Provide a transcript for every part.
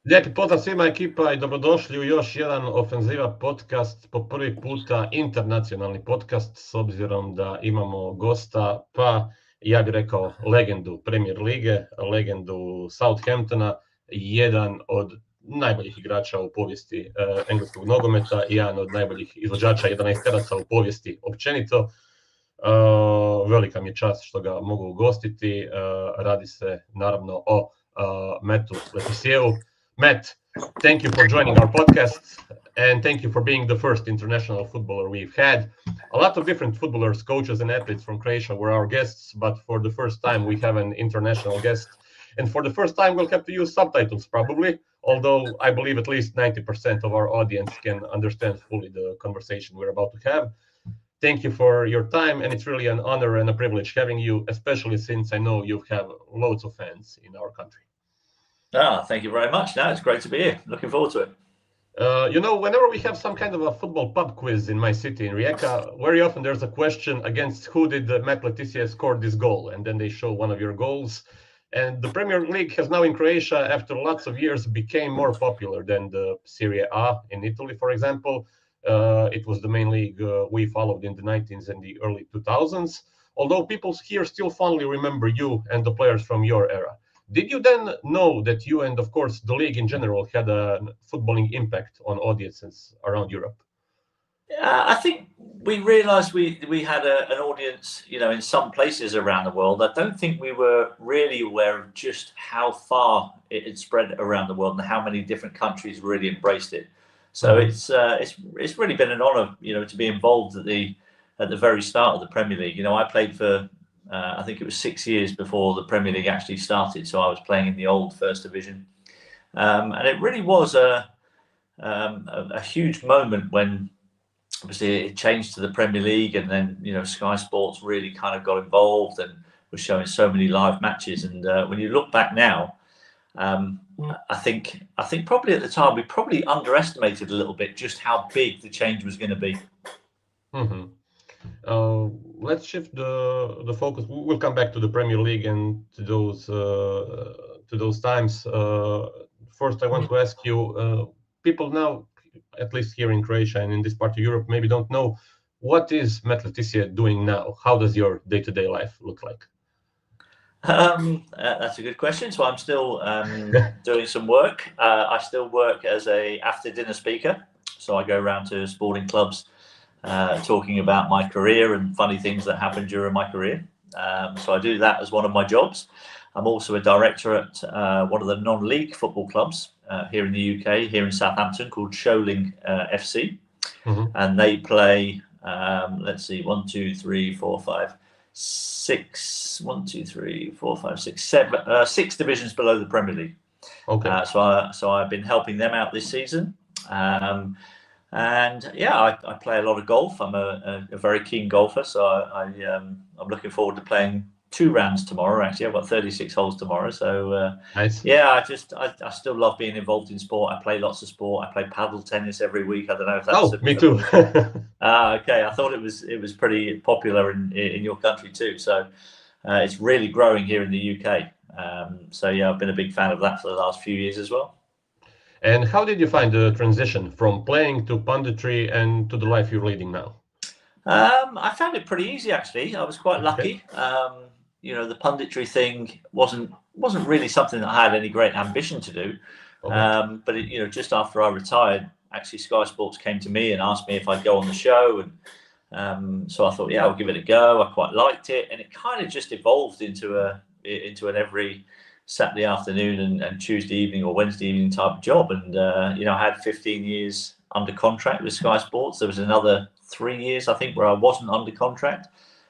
Lijepi pozdrav svima ekipa i dobrodošli u još jedan Ofenziva podcast, po prvi puta internacionalni podcast s obzirom da imamo gosta, pa ja bih rekao legendu Premier lige, legendu Southamptona, jedan od najboljih igrača u povijesti engleskog nogometa i jedan od najboljih izvođača 11-teraca u povijesti općenito. Velika mi je čast što ga mogu ugostiti. Radi se naravno o Mattu Tissieru. Matt, thank you for joining our podcast, and thank you for being the first international footballer we've had. A lot of different footballers, coaches, and athletes from Croatia were our guests, but for the first time we have an international guest. And for the first time we'll have to use subtitles probably, although I believe at least 90% of our audience can understand fully the conversation we're about to have. Thank you for your time, and it's really an honor and a privilege having you, especially since I know you have loads of fans in our country. Thank you very much. No, it's great to be here. Looking forward to it. Whenever we have some kind of a football pub quiz in my city, in Rijeka, very often there's a question against who did Matt Tissier score this goal, and then they show one of your goals. And the Premier League has now in Croatia, after lots of years, became more popular than the Serie A in Italy, for example. It was the main league we followed in the 1990s and the early 2000s, although people here still fondly remember you and the players from your era. Did you then know that you and, of course, the league in general had a footballing impact on audiences around Europe? I think we realised we had an audience, in some places around the world. I don't think we were really aware of just how far it had spread around the world and how many different countries really embraced it. So it's really been an honour, to be involved at the very start of the Premier League. I played for. I think it was 6 years before the Premier League actually started, so I was playing in the old First Division, and it really was a huge moment when obviously it changed to the Premier League, and then Sky Sports really kind of got involved and was showing so many live matches. And when you look back now, I think probably at the time we probably underestimated a little bit just how big the change was going to be. Mm-hmm. Let's shift the focus. We'll come back to the Premier League and to those times. First, I want to ask you, people now, at least here in Croatia and in this part of Europe, maybe don't know, what is Matt Tissier doing now? How does your day-to-day life look like? That's a good question. So I'm still doing some work. I still work as a after-dinner speaker. So I go around to sporting clubs talking about my career and funny things that happened during my career. So I do that as one of my jobs. I'm also a director at one of the non-league football clubs here in the UK, here in Southampton, called Sholing FC. Mm-hmm. And they play, let's see, 6 divisions below the Premier League. Okay. So I've been helping them out this season. And yeah, I play a lot of golf. I'm a very keen golfer, so I'm looking forward to playing 2 rounds tomorrow. Actually, I've got 36 holes tomorrow. So nice. Yeah, I still love being involved in sport. I play lots of sport. I play paddle tennis every week. I don't know if that's me too. Okay, I thought it was pretty popular in your country too. So it's really growing here in the UK. So yeah, I've been a big fan of that for the last few years as well. And how did you find the transition from playing to punditry and to the life you're leading now? I found it pretty easy, actually. I was quite lucky. The punditry thing wasn't really something that I had any great ambition to do. Okay. But just after I retired, actually Sky Sports came to me and asked me if I'd go on the show, and so I thought, yeah, I'll give it a go. I quite liked it, and it kind of just evolved into an every Saturday afternoon and Tuesday evening or Wednesday evening type of job. And I had 15 years under contract with Sky Sports. There was another 3 years, I think, where I wasn't under contract.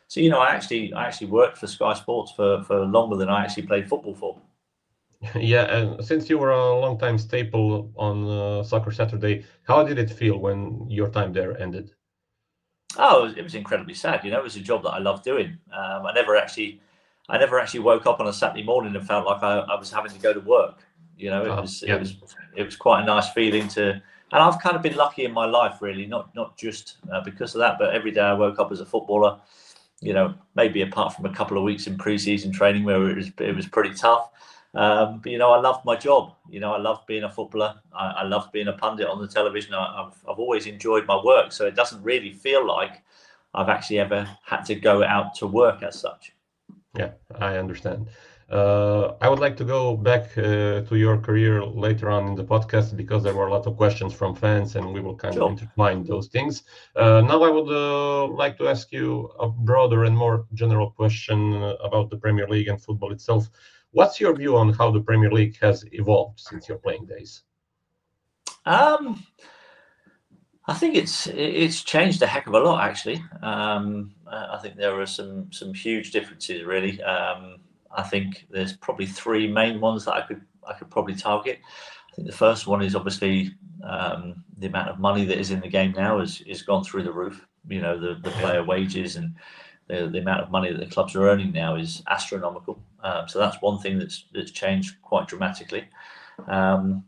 So I actually worked for Sky Sports for longer than I actually played football for. Yeah, and since you were a long-time staple on Soccer Saturday, how did it feel when your time there ended? Oh, it was incredibly sad. It was a job that I loved doing. I never actually woke up on a Saturday morning and felt like I was having to go to work. You know, it was quite a nice feeling to. And I've kind of been lucky in my life, really, not just because of that, but every day I woke up as a footballer. You know, maybe apart from a couple of weeks in pre-season training where it was pretty tough. But you know, I loved my job. You know, I loved being a footballer. I loved being a pundit on the television. I've always enjoyed my work, so it doesn't really feel like I've actually ever had to go out to work as such. Yeah, I understand. I would like to go back to your career later on in the podcast because there were a lot of questions from fans and we will kind of intertwine those things. Now I would like to ask you a broader and more general question about the Premier League and football itself. What's your view on how the Premier League has evolved since your playing days? I think it's changed a heck of a lot, actually. I think there are some huge differences, really. I think there's probably three main ones that I could probably target. I think the first one is obviously the amount of money that is in the game now is gone through the roof. You know, the player wages and the amount of money that the clubs are earning now is astronomical. So that's one thing that's changed quite dramatically. The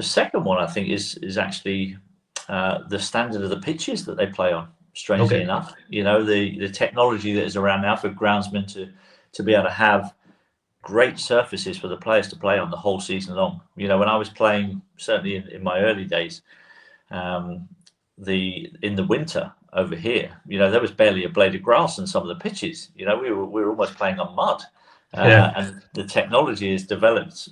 second one, I think, is actually the standard of the pitches that they play on. Strangely enough, you know, the technology that is around now for groundsmen to be able to have great surfaces for the players to play on the whole season long. You know, when I was playing, certainly in my early days, in the winter over here, you know, there was barely a blade of grass on some of the pitches. You know, we were almost playing on mud. And the technology has developed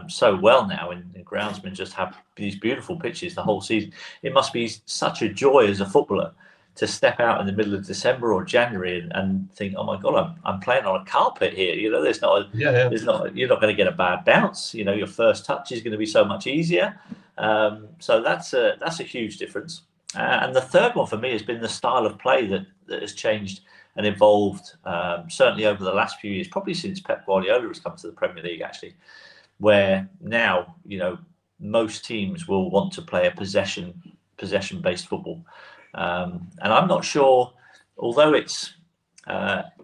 so well now, and groundsmen just have these beautiful pitches the whole season. It must be such a joy as a footballer to step out in the middle of December or January and think, oh my God, I'm playing on a carpet here. You know, there's not you're not going to get a bad bounce. You know, your first touch is going to be so much easier. So that's a huge difference. And the third one for me has been the style of play that has changed and evolved, certainly over the last few years, probably since Pep Guardiola has come to the Premier League, actually, where now, you know, most teams will want to play a possession-based football. And I'm not sure, although it's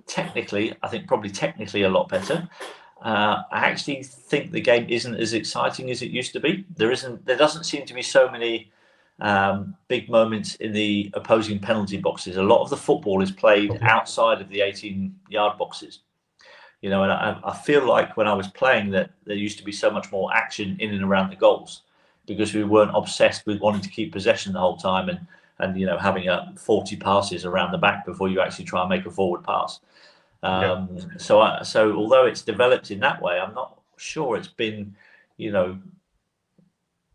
technically a lot better, I actually think the game isn't as exciting as it used to be. There doesn't seem to be so many big moments in the opposing penalty boxes. A lot of the football is played outside of the 18-yard boxes. You know, and I feel like when I was playing that there used to be so much more action in and around the goals because we weren't obsessed with wanting to keep possession the whole time and you know, having 40 passes around the back before you actually try and make a forward pass. So although it's developed in that way, I'm not sure it's been, you know,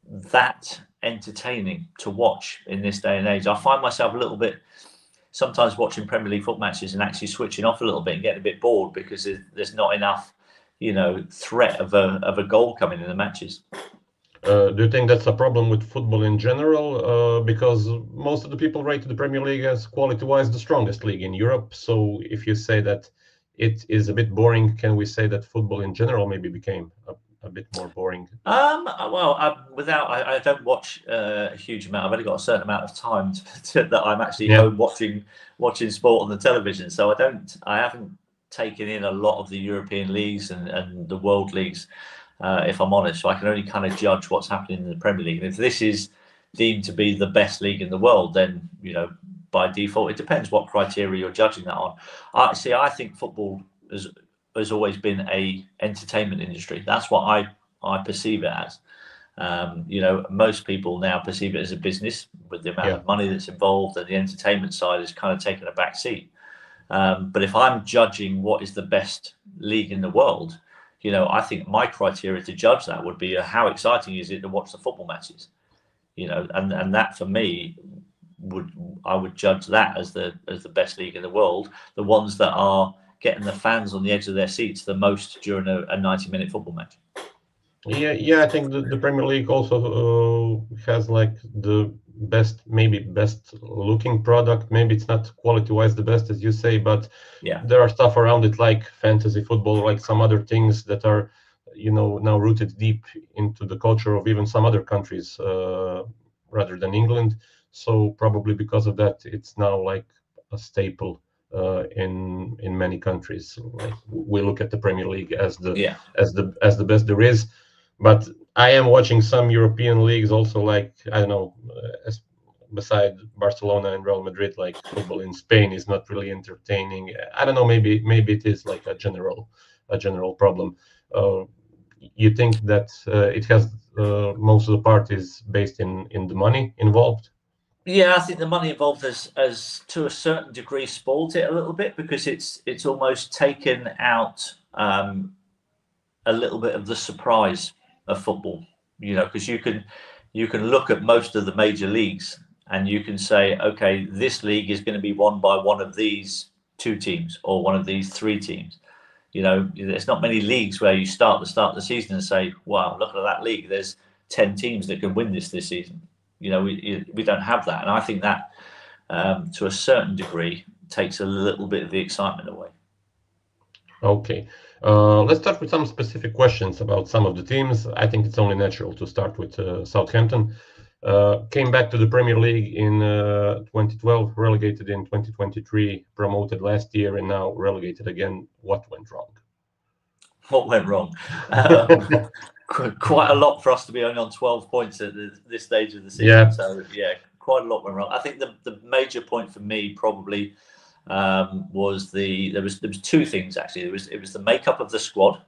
that entertaining to watch in this day and age. I find myself a little bit sometimes watching Premier League foot matches and actually switching off a little bit and getting a bit bored because there's not enough, you know, threat of a goal coming in the matches. Do you think that's a problem with football in general? Because most of the people rate the Premier League as quality-wise the strongest league in Europe. So if you say that it is a bit boring, can we say that football in general maybe became a bit more boring? Well, I don't watch a huge amount. I've only got a certain amount of time that I'm actually home watching sport on the television. So I haven't taken in a lot of the European leagues and the world leagues, if I'm honest. So I can only kind of judge what's happening in the Premier League. And if this is deemed to be the best league in the world, then, you know, by default, it depends what criteria you're judging that on. I think football has always been a entertainment industry. That's what I perceive it as. You know, most people now perceive it as a business with the amount of money that's involved, and the entertainment side is kind of taken a back seat. But if I'm judging what is the best league in the world, you know, I think my criteria to judge that would be how exciting is it to watch the football matches, you know, and that for me I would judge that as the best league in the world, the ones that are getting the fans on the edge of their seats the most during a 90-minute football match. Yeah, I think the Premier League also has like the best looking product. Maybe it's not quality-wise the best, as you say, but there are stuff around it like fantasy football, like some other things that are, you know, now rooted deep into the culture of even some other countries rather than England. So probably because of that, it's now like a staple in many countries. Like we look at the Premier League as the best there is. But I am watching some European leagues also, like, I don't know, beside Barcelona and Real Madrid, like football in Spain is not really entertaining. I don't know, maybe it is like a general problem. You think that it has most of the part is based in the money involved? Yeah, I think the money involved has to a certain degree spoiled it a little bit, because it's almost taken out a little bit of the surprise of football. You know, because you can look at most of the major leagues and you can say, okay, this league is going to be won by one of these 2 teams or one of these 3 teams. You know, there's not many leagues where you start the season and say, wow, look at that league. There's 10 teams that can win this season. You know, we don't have that. And I think that to a certain degree takes a little bit of the excitement away. Okay. Let's start with some specific questions about some of the teams. I think it's only natural to start with Southampton. Came back to the Premier League in 2012, relegated in 2023, promoted last year, and now relegated again. What went wrong? What went wrong? Quite a lot for us to be only on 12 points at this stage of the season. Yeah. So, yeah, quite a lot went wrong. I think the major point for me probably was there was 2 things actually. It was the makeup of the squad.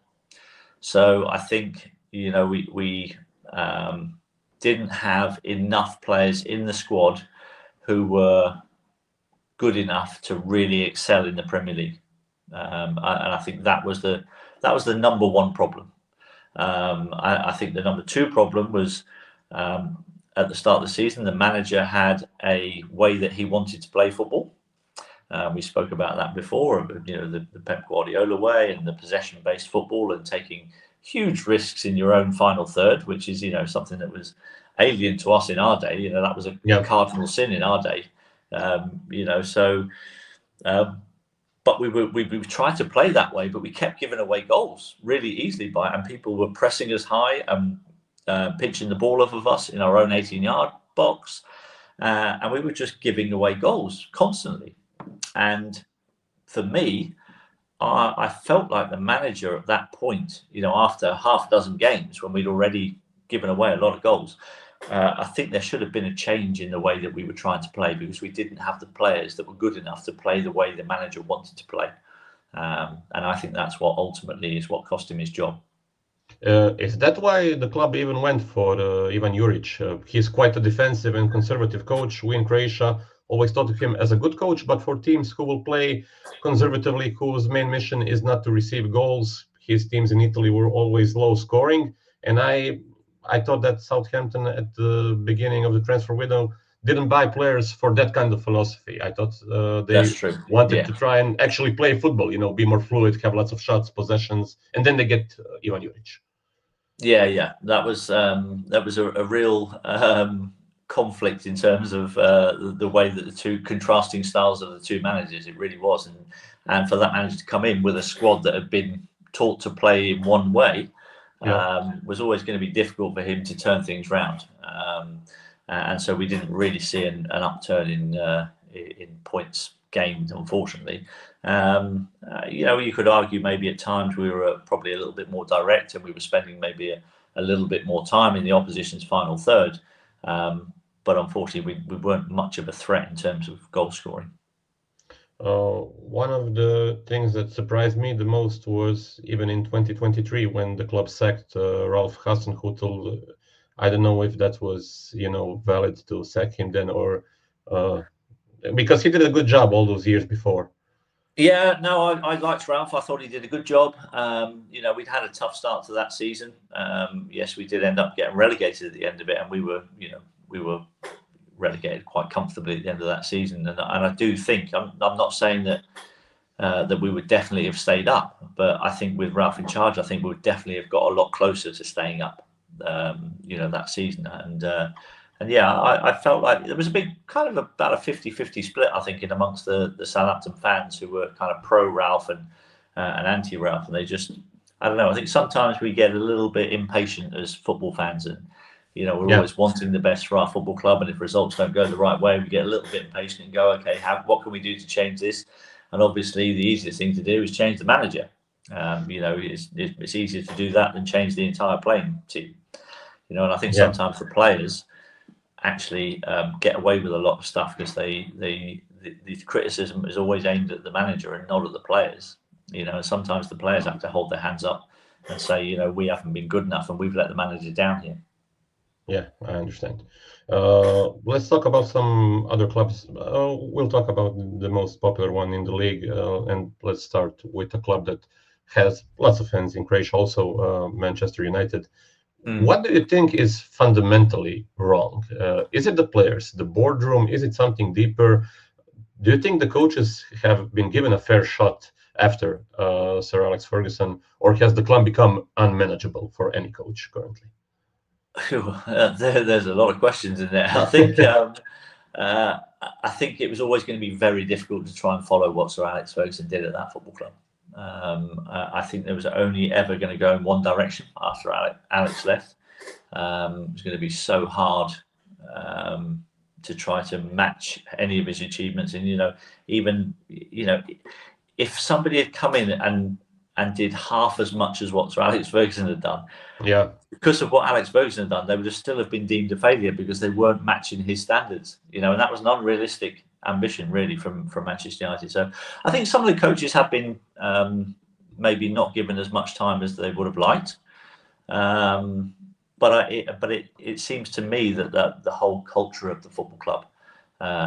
So I think, you know, we didn't have enough players in the squad who were good enough to really excel in the Premier League, and I think that was the number 1 problem. I think the number 2 problem was at the start of the season, the manager had a way that he wanted to play football. We spoke about that before, you know, the Pep Guardiola way and the possession-based football and taking huge risks in your own final third, which is, you know, something that was alien to us in our day. You know, that was a cardinal sin in our day. You know, so, but we tried to play that way, but we kept giving away goals really easily and people were pressing us high and pinching the ball off of us in our own 18-yard box, and we were just giving away goals constantly. And for me, I felt like the manager at that point, you know, after half a dozen games when we'd already given away a lot of goals, I think there should have been a change in the way that we were trying to play, because we didn't have the players that were good enough to play the way the manager wanted to play. And I think that's what ultimately is what cost him his job. Is that why the club even went for Ivan Juric? He's quite a defensive and conservative coach. We in Croatia always thought of him as a good coach, but for teams who will play conservatively, whose main mission is not to receive goals, his teams in Italy were always low scoring. And I thought that Southampton at the beginning of the transfer window didn't buy players for that kind of philosophy. I thought they wanted to try and actually play football, you know, be more fluid, have lots of shots, possessions, and then they get Ivan Juric. Yeah, that was a real conflict in terms of the way that the 2 contrasting styles of the 2 managers. It really was, and for that manager to come in with a squad that had been taught to play in one way was always going to be difficult for him to turn things round. And so we didn't really see an upturn in points gained, unfortunately. You know, you could argue maybe at times we were probably a little bit more direct and we were spending maybe a little bit more time in the opposition's final third. But unfortunately, we weren't much of a threat in terms of goal scoring. One of the things that surprised me the most was even in 2023 when the club sacked Ralph Hasenhüttl. I don't know if that was, you know, valid to sack him then, or because he did a good job all those years before. Yeah, no, I liked Ralph. I thought he did a good job. You know, we'd had a tough start to that season. Yes, we did end up getting relegated at the end of it, and we were relegated quite comfortably at the end of that season. And I do think I'm not saying that we would definitely have stayed up, but I think with Ralph in charge, I think we would definitely have got a lot closer to staying up. You know, that season, and yeah, I felt like there was a big kind of about a 50-50 split, I think, in amongst the Southampton fans who were kind of pro Ralph and anti Ralph, and they just, I don't know, I think sometimes we get a little bit impatient as football fans, and you know, we're always wanting the best for our football club, and if results don't go the right way, we get a little bit impatient and go, okay, what can we do to change this? And obviously the easiest thing to do is change the manager. You know, it's easier to do that than change the entire playing team. you know. And I think sometimes the players actually get away with a lot of stuff because the criticism is always aimed at the manager and not at the players, you know. And sometimes the players have to hold their hands up and say, you know, we haven't been good enough and we've let the manager down here. Yeah, I understand. Let's talk about some other clubs. We'll talk about the most popular one in the league, and let's start with a club that has lots of fans in Croatia, also Manchester United. What do you think is fundamentally wrong? Is it the players, the boardroom? Is it something deeper? Do you think the coaches have been given a fair shot after Sir Alex Ferguson, or has the club become unmanageable for any coach currently? There's a lot of questions in there. I think it was always going to be very difficult to try and follow what Sir Alex Ferguson did at that football club. I think there was only ever going to go in one direction after Alex left. It was going to be so hard to try to match any of his achievements. And, you know, even, you know, if somebody had come in and did half as much as what Sir Alex Ferguson had done, because of what Alex Ferguson had done, they would have still have been deemed a failure because they weren't matching his standards, you know. And that was an unrealistic ambition really from Manchester United. So I think some of the coaches have been maybe not given as much time as they would have liked, but it seems to me that the whole culture of the football club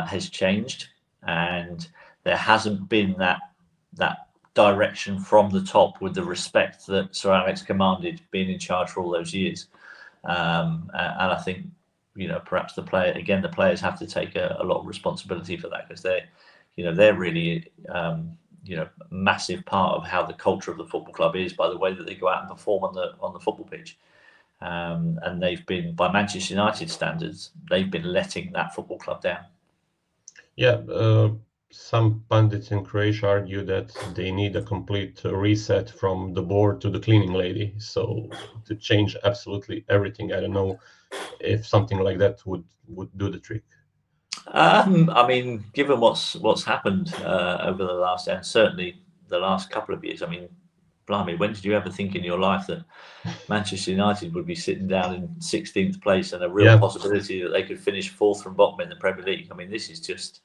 has changed, and there hasn't been that direction from the top with the respect that Sir Alex commanded being in charge for all those years. And I think, you know, perhaps the players have to take a lot of responsibility for that, because they're really, you know, a massive part of how the culture of the football club is by the way that they go out and perform on the football pitch. And they've been, by Manchester United standards, they've been letting that football club down. Yeah, some pundits in Croatia argue that they need a complete reset from the board to the cleaning lady. So to change absolutely everything, I don't know if something like that would do the trick. I mean, given what's happened over the last, and certainly the last couple of years, I mean, blimey, when did you ever think in your life that Manchester United would be sitting down in 16th place and a real possibility that they could finish 4th from bottom in the Premier League? I mean, this is just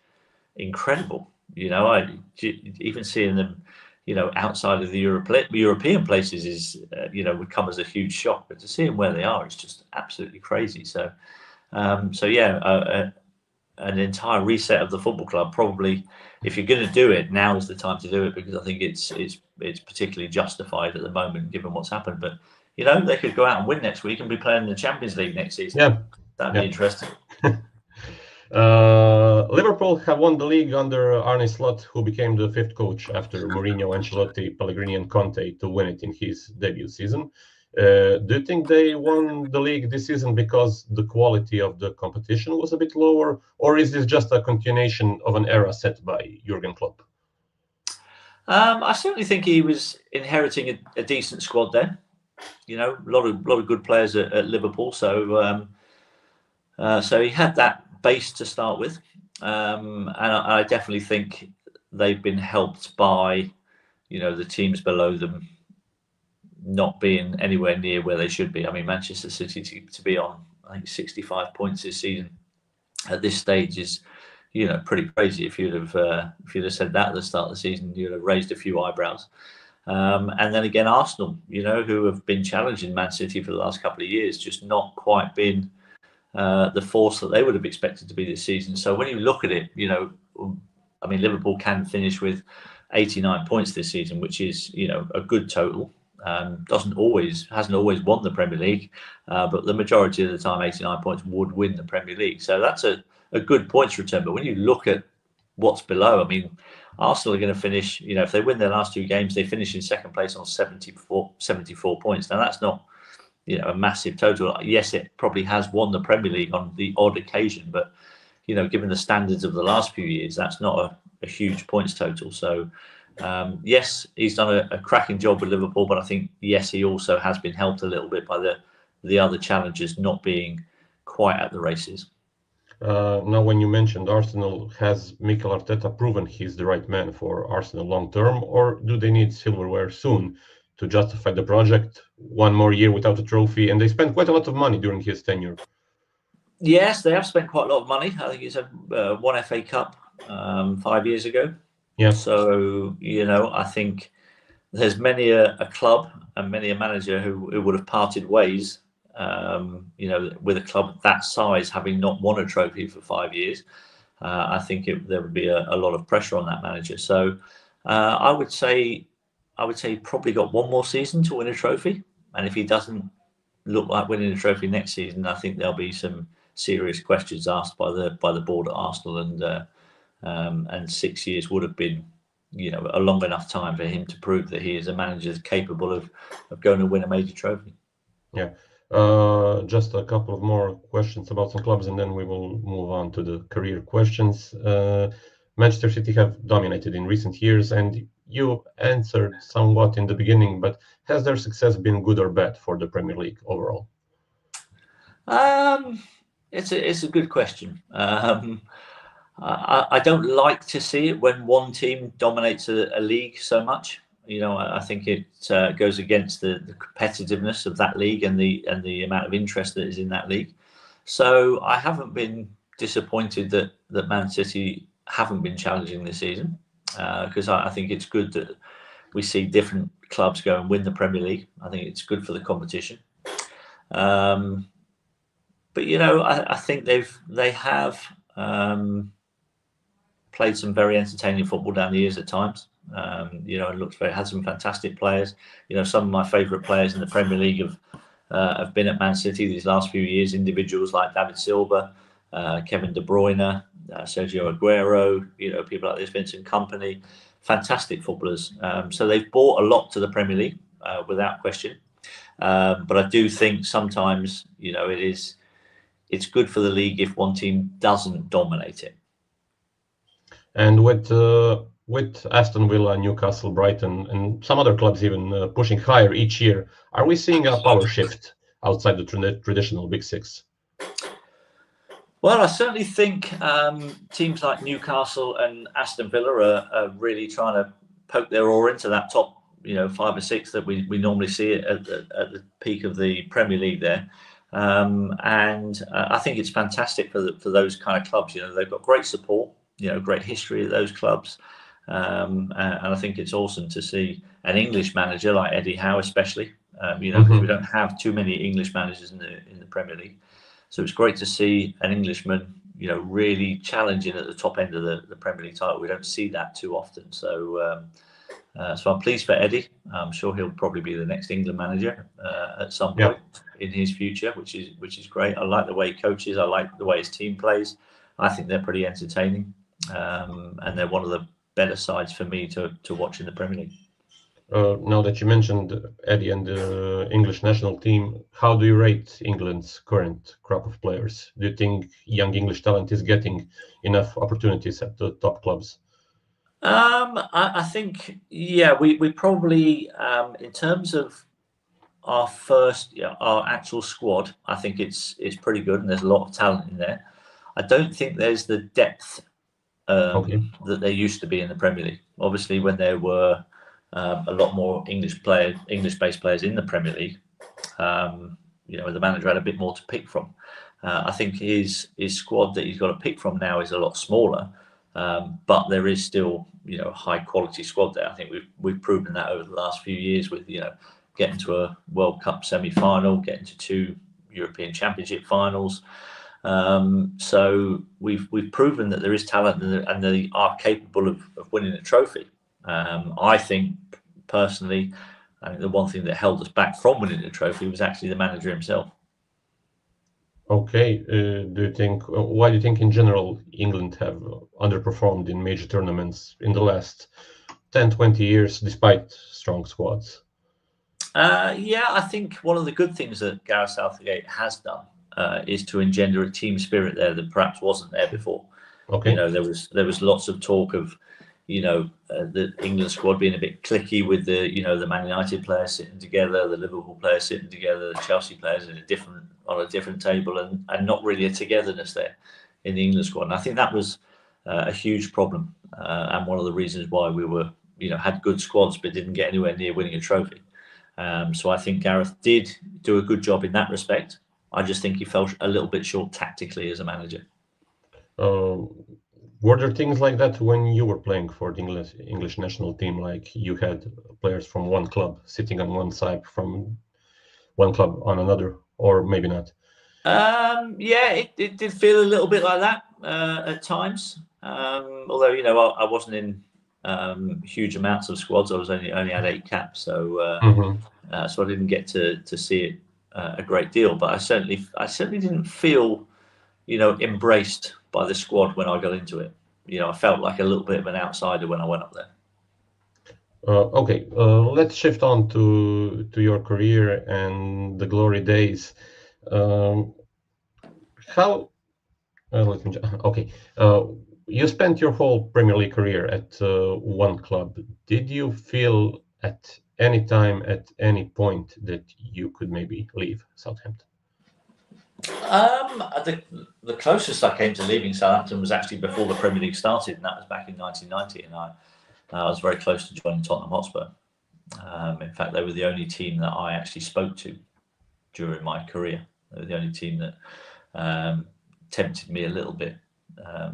incredible. You know, even seeing them, you know, outside of the European places is, you know, would come as a huge shock. But to see them where they are is just absolutely crazy. So, an entire reset of the football club, probably, if you're going to do it, now is the time to do it, because I think it's particularly justified at the moment given what's happened. But, you know, they could go out and win next week and be playing in the Champions League next season. Yeah, that'd be interesting. Liverpool have won the league under Arne Slot, who became the 5th coach after Mourinho, Ancelotti, Pellegrini and Conte to win it in his debut season. Do you think they won the league this season because the quality of the competition was a bit lower, or is this just a continuation of an era set by Jurgen Klopp? I certainly think he was inheriting a decent squad there. You know, a lot of good players at Liverpool. So so he had that base to start with, and I definitely think they've been helped by, you know, the teams below them not being anywhere near where they should be. I mean, Manchester City to be on, I think, 65 points this season at this stage is, you know, pretty crazy. If you'd have said that at the start of the season, you'd have raised a few eyebrows. And then again, Arsenal, you know, who have been challenging Man City for the last couple of years, just not quite been the force that they would have expected to be this season. So when you look at it, you know, I mean, Liverpool can finish with 89 points this season, which is, you know, a good total. Hasn't always won the Premier League, but the majority of the time 89 points would win the Premier League. So that's a good points return. But when you look at what's below, I mean, Arsenal are going to finish, you know, if they win their last 2 games, they finish in 2nd place on 74 points. Now that's not, you know, a massive total. Yes, it probably has won the Premier League on the odd occasion, but, you know, given the standards of the last few years, that's not a huge points total. So yes, he's done a cracking job with Liverpool, but I think, yes, he also has been helped a little bit by the other challengers not being quite at the races. Now, when you mentioned Arsenal, has Mikel Arteta proven he's the right man for Arsenal long term, or do they need silverware soon to justify the project. One more year without a trophy, and they spent quite a lot of money during his tenure. Yes, they have spent quite a lot of money. I think it's one FA Cup 5 years ago. Yeah. So, you know, I think there's many a club and many a manager who would have parted ways, you know, with a club that size having not won a trophy for 5 years. I think there would be a lot of pressure on that manager. So I would say he probably got one more season to win a trophy. And if he doesn't look like winning a trophy next season, I think there'll be some serious questions asked by the board at Arsenal, and 6 years would have been, you know, a long enough time for him to prove that he is a manager capable of going to win a major trophy. Yeah. Just a couple of more questions about some clubs, and then we will move on to the career questions. Manchester City have dominated in recent years, and you answered somewhat in the beginning, but has their success been good or bad for the Premier League overall? It's a good question. I don't like to see it when one team dominates a league so much. You know, I think it goes against the competitiveness of that league and the amount of interest that is in that league. So I haven't been disappointed that Man City haven't been challenging this season, because I think it's good that we see different clubs go and win the Premier League. I think it's good for the competition. But you know, I think they have played some very entertaining football down the years at times. You know, it had some fantastic players. You know, some of my favourite players in the Premier League have been at Man City these last few years. Individuals like David Silva, Kevin De Bruyne, Sergio Aguero. You know, people like this, Vincent Kompany, fantastic footballers. So they've brought a lot to the Premier League, without question. But I do think sometimes, you know, it's good for the league if one team doesn't dominate it. And with Aston Villa, Newcastle, Brighton, and some other clubs even pushing higher each year, are we seeing a power shift outside the traditional Big Six? Well, I certainly think teams like Newcastle and Aston Villa are really trying to poke their oar into that top, you know, 5 or 6 that we normally see at the peak of the Premier League there. And I think it's fantastic for those kind of clubs. You know, they've got great support, you know, great history of those clubs. And I think it's awesome to see an English manager like Eddie Howe, especially, you know, because we don't have too many English managers in the Premier League. So it's great to see an Englishman, you know, really challenging at the top end of the Premier League title. We don't see that too often. So I'm pleased for Eddie. I'm sure he'll probably be the next England manager at some point in his future, which is great. I like the way he coaches. I like the way his team plays. I think they're pretty entertaining, and they're one of the better sides for me to watch in the Premier League. Now that you mentioned Eddie and the English national team, how do you rate England's current crop of players? Do you think young English talent is getting enough opportunities at the top clubs? I think, yeah, we probably, in terms of our actual squad, I think it's pretty good, and there's a lot of talent in there. I don't think there's the depth that there used to be in the Premier League. Obviously, when there were a lot more English-based players in the Premier League, you know, the manager had a bit more to pick from. I think his squad that he's got to pick from now is a lot smaller, but there is still, you know, a high-quality squad there. I think we've proven that over the last few years with, you know, getting to a World Cup semi-final, getting to 2 European Championship finals. So we've proven that there is talent and they are capable of winning a trophy. I think personally, I think the one thing that held us back from winning the trophy was actually the manager himself. Okay. Why do you think in general England have underperformed in major tournaments in the last 10-20 years despite strong squads? Yeah, I think one of the good things that Gareth Southgate has done is to engender a team spirit there that perhaps wasn't there before. Okay. You know, there was lots of talk of, you know, the England squad being a bit cliquey with the, you know, the Man United players sitting together, the Liverpool players sitting together, the Chelsea players on a different table, and not really a togetherness there in the England squad. And I think that was a huge problem, and one of the reasons why we were, you know, had good squads but didn't get anywhere near winning a trophy. So I think Gareth did do a good job in that respect. I just think he fell a little bit short tactically as a manager. Were there things like that when you were playing for the English national team? Like you had players from one club sitting on one side, from one club on another, or maybe not? Yeah, it did feel a little bit like that at times. Although, you know, I wasn't in huge amounts of squads. I was only had 8 caps, so so I didn't get to see it a great deal. But I certainly didn't feel, you know, embraced by the squad when I got into it. You know, I felt like a little bit of an outsider when I went up there. Okay, let's shift on to your career and the glory days. You spent your whole Premier League career at one club. Did you feel at any time, at any point, that you could maybe leave Southampton? The closest I came to leaving Southampton was actually before the Premier League started, and that was back in 1990. And I was very close to joining Tottenham Hotspur. In fact, they were the only team that I actually spoke to during my career. They were the only team that tempted me a little bit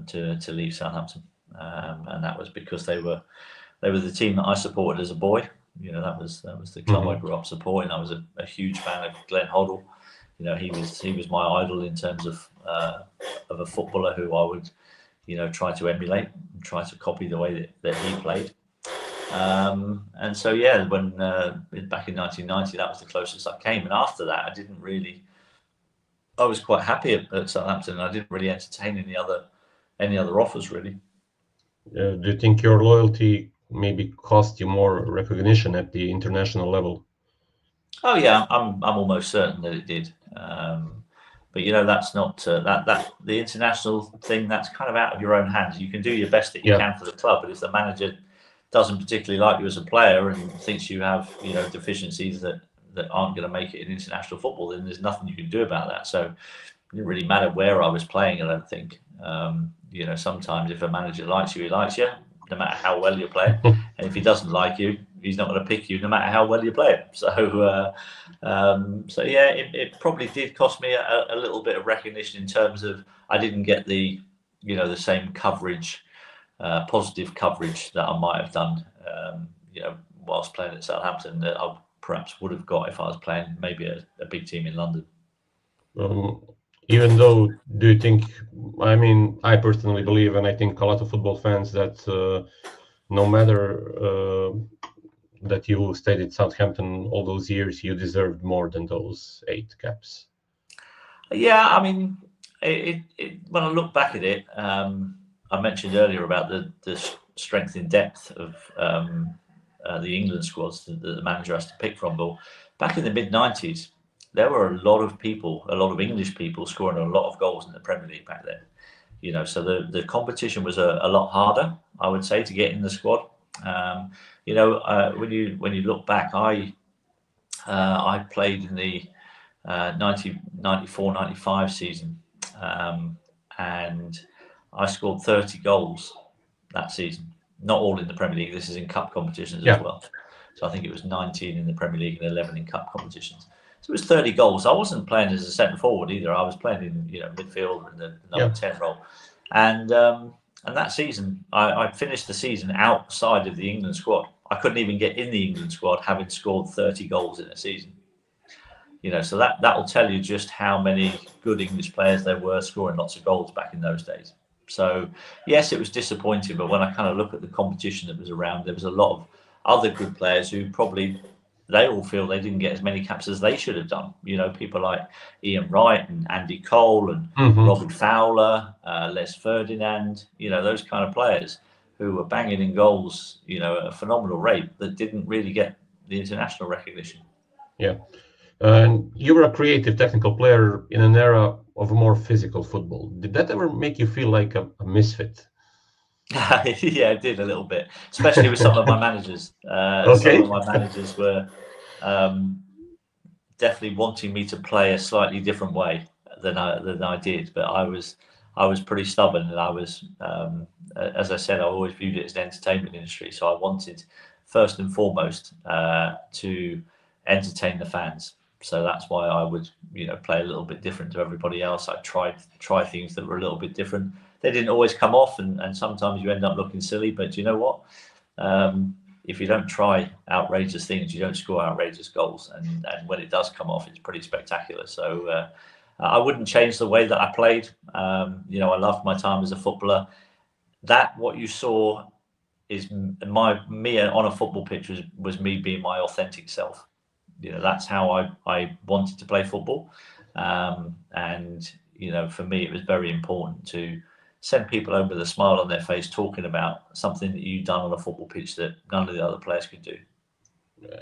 to leave Southampton, and that was because they were the team that I supported as a boy. You know, that was the club I grew up supporting. I was a huge fan of Glenn Hoddle. You know, he was my idol in terms of a footballer who I would, you know, try to emulate, and try to copy the way that he played. And so, yeah, when back in 1990, that was the closest I came. And after that, I was quite happy at Southampton. I didn't really entertain any other offers, really. Do you think your loyalty maybe cost you more recognition at the international level? Oh yeah, I'm almost certain that it did. But you know, that's not that the international thing. That's kind of out of your own hands. You can do your best that you can for the club, but if the manager doesn't particularly like you as a player and thinks you have, you know, deficiencies that aren't going to make it in international football, then there's nothing you can do about that. So it didn't really matter where I was playing. I don't think. You know, sometimes if a manager likes you, he likes you, no matter how well you're playing. And if he doesn't like you, he's not going to pick you, no matter how well you play. So yeah, it probably did cost me a little bit of recognition in terms of I didn't get the, you know, the same coverage, positive coverage that I might have done, you know, whilst playing at Southampton that I perhaps would have got if I was playing maybe a big team in London. Even though, do you think, I mean, I personally believe, and I think a lot of football fans, that no matter that you stayed at Southampton all those years, you deserved more than those 8 caps. Yeah, I mean, when I look back at it, I mentioned earlier about the strength in depth of the England squads that the manager has to pick from. But back in the mid-90s, there were a lot of English people scoring a lot of goals in the Premier League back then. You know, so the competition was a lot harder, I would say, to get in the squad. You know, when you look back, I played in the 94-95 season, and I scored 30 goals that season. Not all in the Premier League. This is in cup competitions as well. So I think it was 19 in the Premier League and 11 in cup competitions. So it was 30 goals. I wasn't playing as a centre forward either. I was playing in, you know, midfield in the number 10 role. And that season, I finished the season outside of the England squad. I couldn't even get in the England squad, having scored 30 goals in a season. You know, so that will tell you just how many good English players there were scoring lots of goals back in those days. So yes, it was disappointing, but when I kind of look at the competition that was around, there was a lot of other good players who probably they all feel they didn't get as many caps as they should have done. You know, people like Ian Wright and Andy Cole and Robin Fowler, Les Ferdinand, you know, those kind of players who were banging in goals, you know, at a phenomenal rate that didn't really get the international recognition. Yeah. And you were a creative, technical player in an era of a more physical football. Did that ever make you feel like a misfit? Yeah, it did a little bit, especially with some of my managers. Some of my managers were definitely wanting me to play a slightly different way than I did. But I was pretty stubborn, and I was, as I said, I always viewed it as an entertainment industry. So I wanted, first and foremost, to entertain the fans. So that's why I would, play a little bit different to everybody else. I try things that were a little bit different. They didn't always come off, and sometimes you end up looking silly. But you know what? If you don't try outrageous things, you don't score outrageous goals. And when it does come off, it's pretty spectacular. So I wouldn't change the way that I played. I loved my time as a footballer. What you saw is me on a football pitch was me being my authentic self. That's how I wanted to play football. And for me, it was very important to send people home with a smile on their face, talking about something that you've done on a football pitch that none of the other players could do.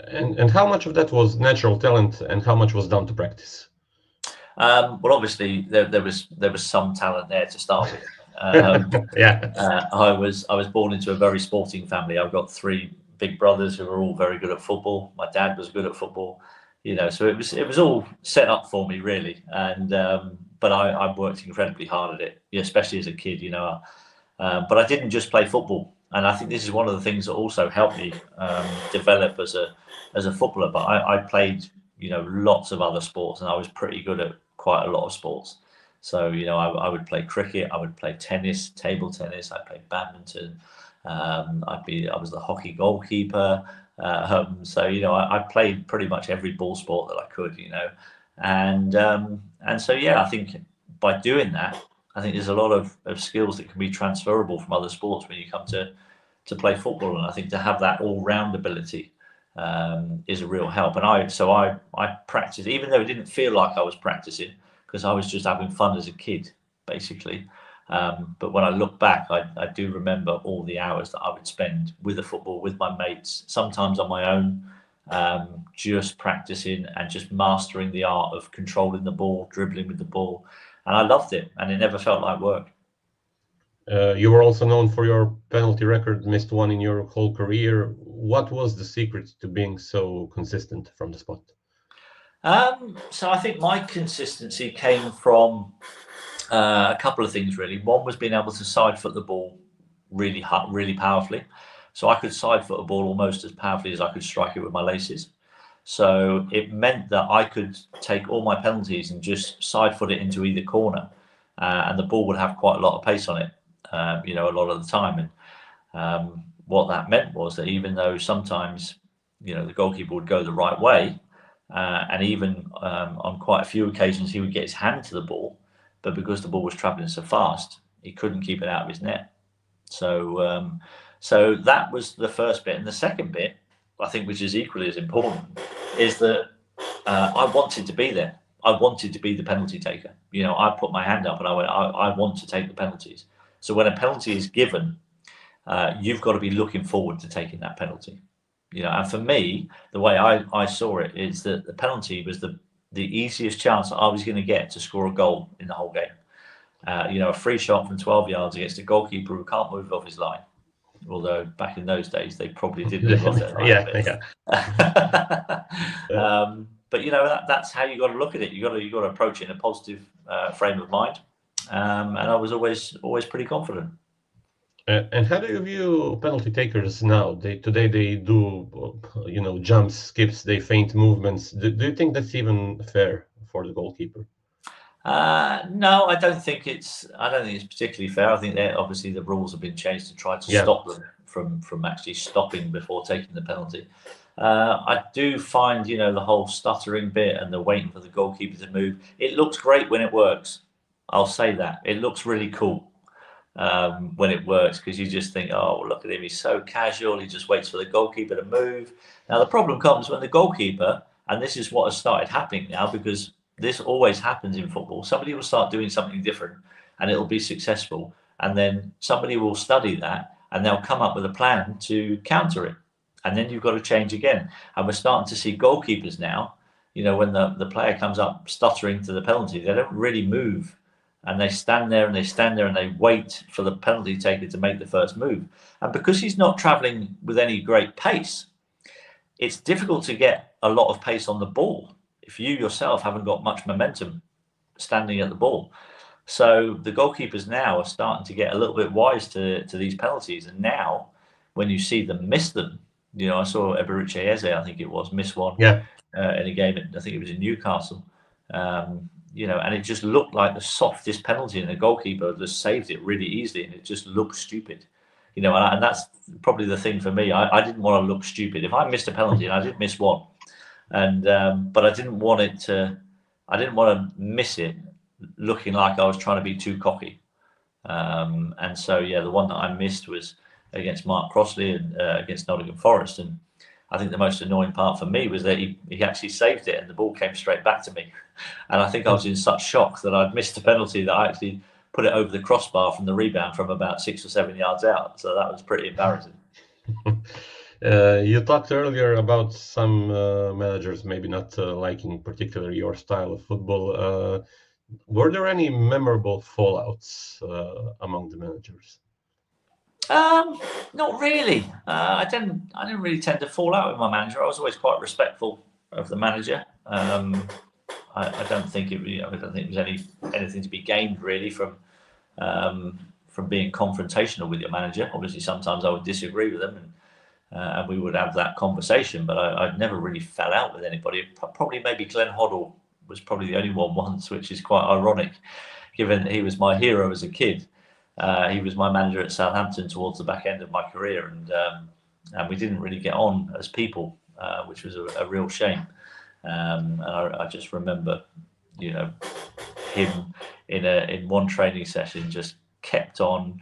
And how much of that was natural talent and how much was down to practice? Well, obviously there was some talent there to start with. I was born into a very sporting family. I've got 3 big brothers who were all very good at football. My dad was good at football, so it was all set up for me, really. And but I worked incredibly hard at it, especially as a kid, but I didn't just play football. And I think this is one of the things that also helped me develop as a footballer. But I played, lots of other sports, and I was pretty good at quite a lot of sports. So, I would play cricket, I would play tennis, table tennis, I played badminton. I was the hockey goalkeeper. So, I played pretty much every ball sport that I could, and so, I think by doing that, I think there's a lot of skills that can be transferable from other sports when you come to play football. And I think to have that all-round ability is a real help. And I practiced, even though it didn't feel like I was practicing, because I was just having fun as a kid, basically. But when I look back, I do remember all the hours that I would spend with the football, with my mates, sometimes on my own, just practicing and just mastering the art of controlling the ball, dribbling with the ball. And I loved it, and it never felt like work. You were also known for your penalty record, missed one in your whole career. What was the secret to being so consistent from the spot? So I think my consistency came from a couple of things, really. One was being able to side foot the ball really powerfully. So I could side foot a ball almost as powerfully as I could strike it with my laces. So it meant that I could take all my penalties and just side foot it into either corner, and the ball would have quite a lot of pace on it, a lot of the time. And what that meant was that even though sometimes, the goalkeeper would go the right way, and even on quite a few occasions he would get his hand to the ball, but because the ball was travelling so fast, he couldn't keep it out of his net. So so that was the first bit. And the second bit, I think, which is equally as important, is that I wanted to be there. I wanted to be the penalty taker. I put my hand up and I went, I want to take the penalties. So when a penalty is given, you've got to be looking forward to taking that penalty. And for me, the way I saw it is that the penalty was the easiest chance that I was going to get to score a goal in the whole game. A free shot from 12 yards against a goalkeeper who can't move off his line. Although back in those days, they probably did move off their line. But that's how you got to look at it. You got to approach it in a positive frame of mind. And I was always pretty confident. And how do you view penalty takers now? Today they do, jumps, skips, they feint movements. Do you think that's even fair for the goalkeeper? No, I don't think it's particularly fair. I think that obviously the rules have been changed to try to stop them from actually stopping before taking the penalty. I do find, the whole stuttering bit and the waiting for the goalkeeper to move, it looks great when it works. I'll say that. It looks really cool when it works, because you just think, oh, well, look at him, he's so casual, he just waits for the goalkeeper to move. Now, the problem comes when the goalkeeper, and this is what has started happening now, because this always happens in football, somebody will start doing something different and it'll be successful. And then somebody will study that and they'll come up with a plan to counter it. And then you've got to change again. And we're starting to see goalkeepers now, when the player comes up stuttering to the penalty, they don't really move. And they stand there and they wait for the penalty taker to make the first move. And because he's not traveling with any great pace, it's difficult to get a lot of pace on the ball if you yourself haven't got much momentum standing at the ball. So the goalkeepers now are starting to get a little bit wise to these penalties. And now when you see them miss them, You know, I saw Eberiche Eze, I think it was, miss one Yeah. In a game. I think it was in Newcastle. You know, and it just looked like the softest penalty, and the goalkeeper just saved it really easily, and it just looked stupid. You know, and that's probably the thing for me. I didn't want to look stupid. If I missed a penalty, and I did miss one, and but I didn't want to miss it looking like I was trying to be too cocky. And so, yeah, the one that I missed was against Mark Crossley and against Nottingham Forest. And I think the most annoying part for me was that he actually saved it and the ball came straight back to me. And I think I was in such shock that I'd missed a penalty that I actually put it over the crossbar from the rebound from about 6 or 7 yards out. So that was pretty embarrassing. You talked earlier about some managers maybe not liking particularly your style of football. Were there any memorable fallouts among the managers? Not really. I didn't really tend to fall out with my manager. I was always quite respectful of the manager. I don't think it was anything to be gained really from being confrontational with your manager. Obviously, sometimes I would disagree with them, and we would have that conversation. But I never really fell out with anybody. Probably maybe Glenn Hoddle was probably the only one once, which is quite ironic, given he was my hero as a kid. He was my manager at Southampton towards the back end of my career, and we didn't really get on as people, which was a real shame. And I just remember, you know, him in one training session just kept on,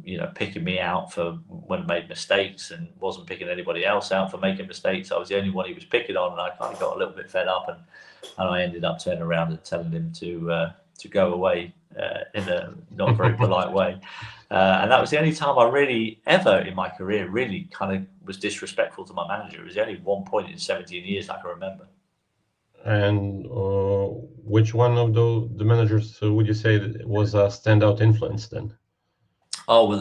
you know, picking me out for when I made mistakes and wasn't picking anybody else out for making mistakes. I was the only one he was picking on, and I kind of got a little bit fed up, and I ended up turning around and telling him to go away in a not very polite way. And that was the only time I really ever in my career really kind of was disrespectful to my manager. It was the only one point in 17 years I can remember. And which one of the managers would you say was a standout influence then? Oh, well,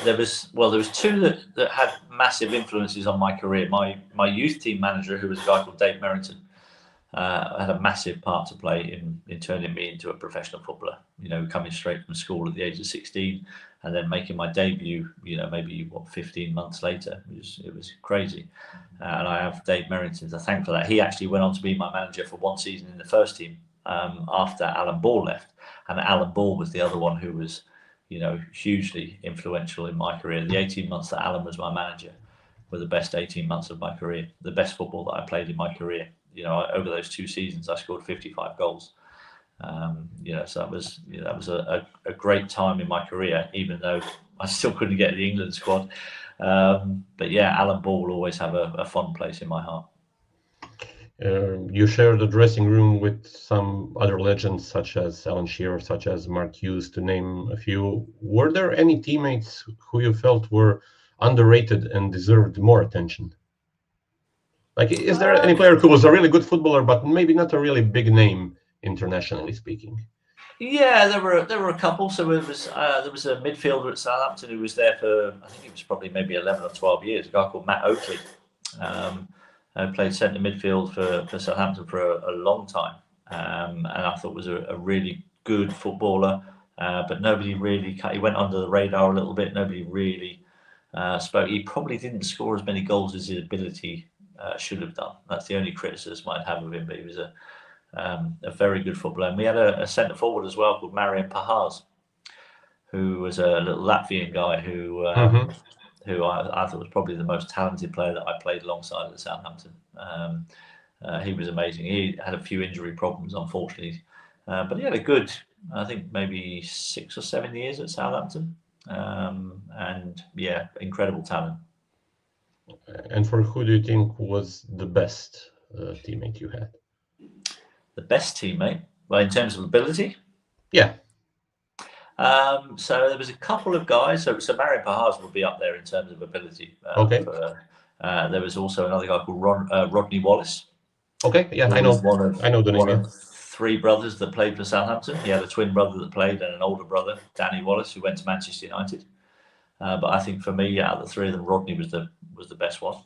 there was two that had massive influences on my career. My youth team manager, who was a guy called Dave Merrington, had a massive part to play in turning me into a professional footballer. You know, coming straight from school at the age of 16 and then making my debut, you know, maybe 15 months later. It was crazy. And I have Dave Merrington to thank for that. He actually went on to be my manager for one season in the first team after Alan Ball left. And Alan Ball was the other one who was, you know, hugely influential in my career. The 18 months that Alan was my manager were the best 18 months of my career, the best football that I played in my career. You know, over those 2 seasons, I scored 55 goals. You know, so that was a great time in my career, even though I still couldn't get the England squad. But yeah, Alan Ball will always have a fond place in my heart. You shared the dressing room with some other legends, such as Alan Shearer, such as Mark Hughes, to name a few. Were there any teammates who you felt were underrated and deserved more attention? Like, is there any player who was a really good footballer, but maybe not a really big name internationally speaking? Yeah, there were a couple. So there was a midfielder at Southampton who was there for, I think it was probably maybe 11 or 12 years, a guy called Matt Oakley. Played centre midfield for Southampton for a long time, and I thought was a really good footballer, but nobody really, he went under the radar a little bit. Nobody really spoke. He probably didn't score as many goals as his ability should have done. That's the only criticism I'd have of him, but he was a very good footballer. And we had a centre forward as well called Marian Pahars, who was a little Latvian guy who I thought was probably the most talented player that I played alongside at Southampton. He was amazing. He had a few injury problems, unfortunately, but he had a good, I think, maybe 6 or 7 years at Southampton. And yeah, incredible talent. And for who do you think was the best teammate you had? The best teammate? Well, in terms of ability? Yeah. So there was a couple of guys. So Marian Pahars would be up there in terms of ability. Okay. There was also another guy called Rodney Wallace. Okay. Yeah, I know. I know the name. One of 3 brothers that played for Southampton. He had a twin brother that played and an older brother, Danny Wallace, who went to Manchester United. But I think for me, out of the 3 of them, Rodney was the best one.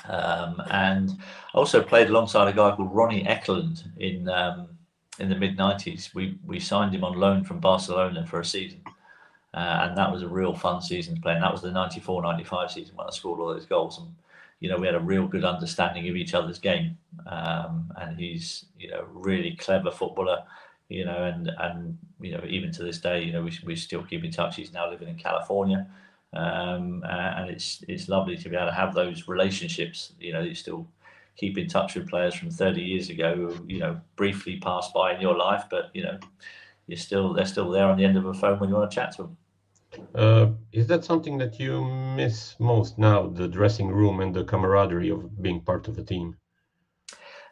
And I also played alongside a guy called Ronnie Eklund in the mid-90s. We signed him on loan from Barcelona for a season. and that was a real fun season to play. And that was the 94-95 season when I scored all those goals. And we had a real good understanding of each other's game. And he's really clever footballer. And even to this day, we still keep in touch. He's now living in California. And it's lovely to be able to have those relationships. You still keep in touch with players from 30 years ago who briefly passed by in your life, but they're still there on the end of a phone when you want to chat to them. Is that something that you miss most now, the dressing room and the camaraderie of being part of a team?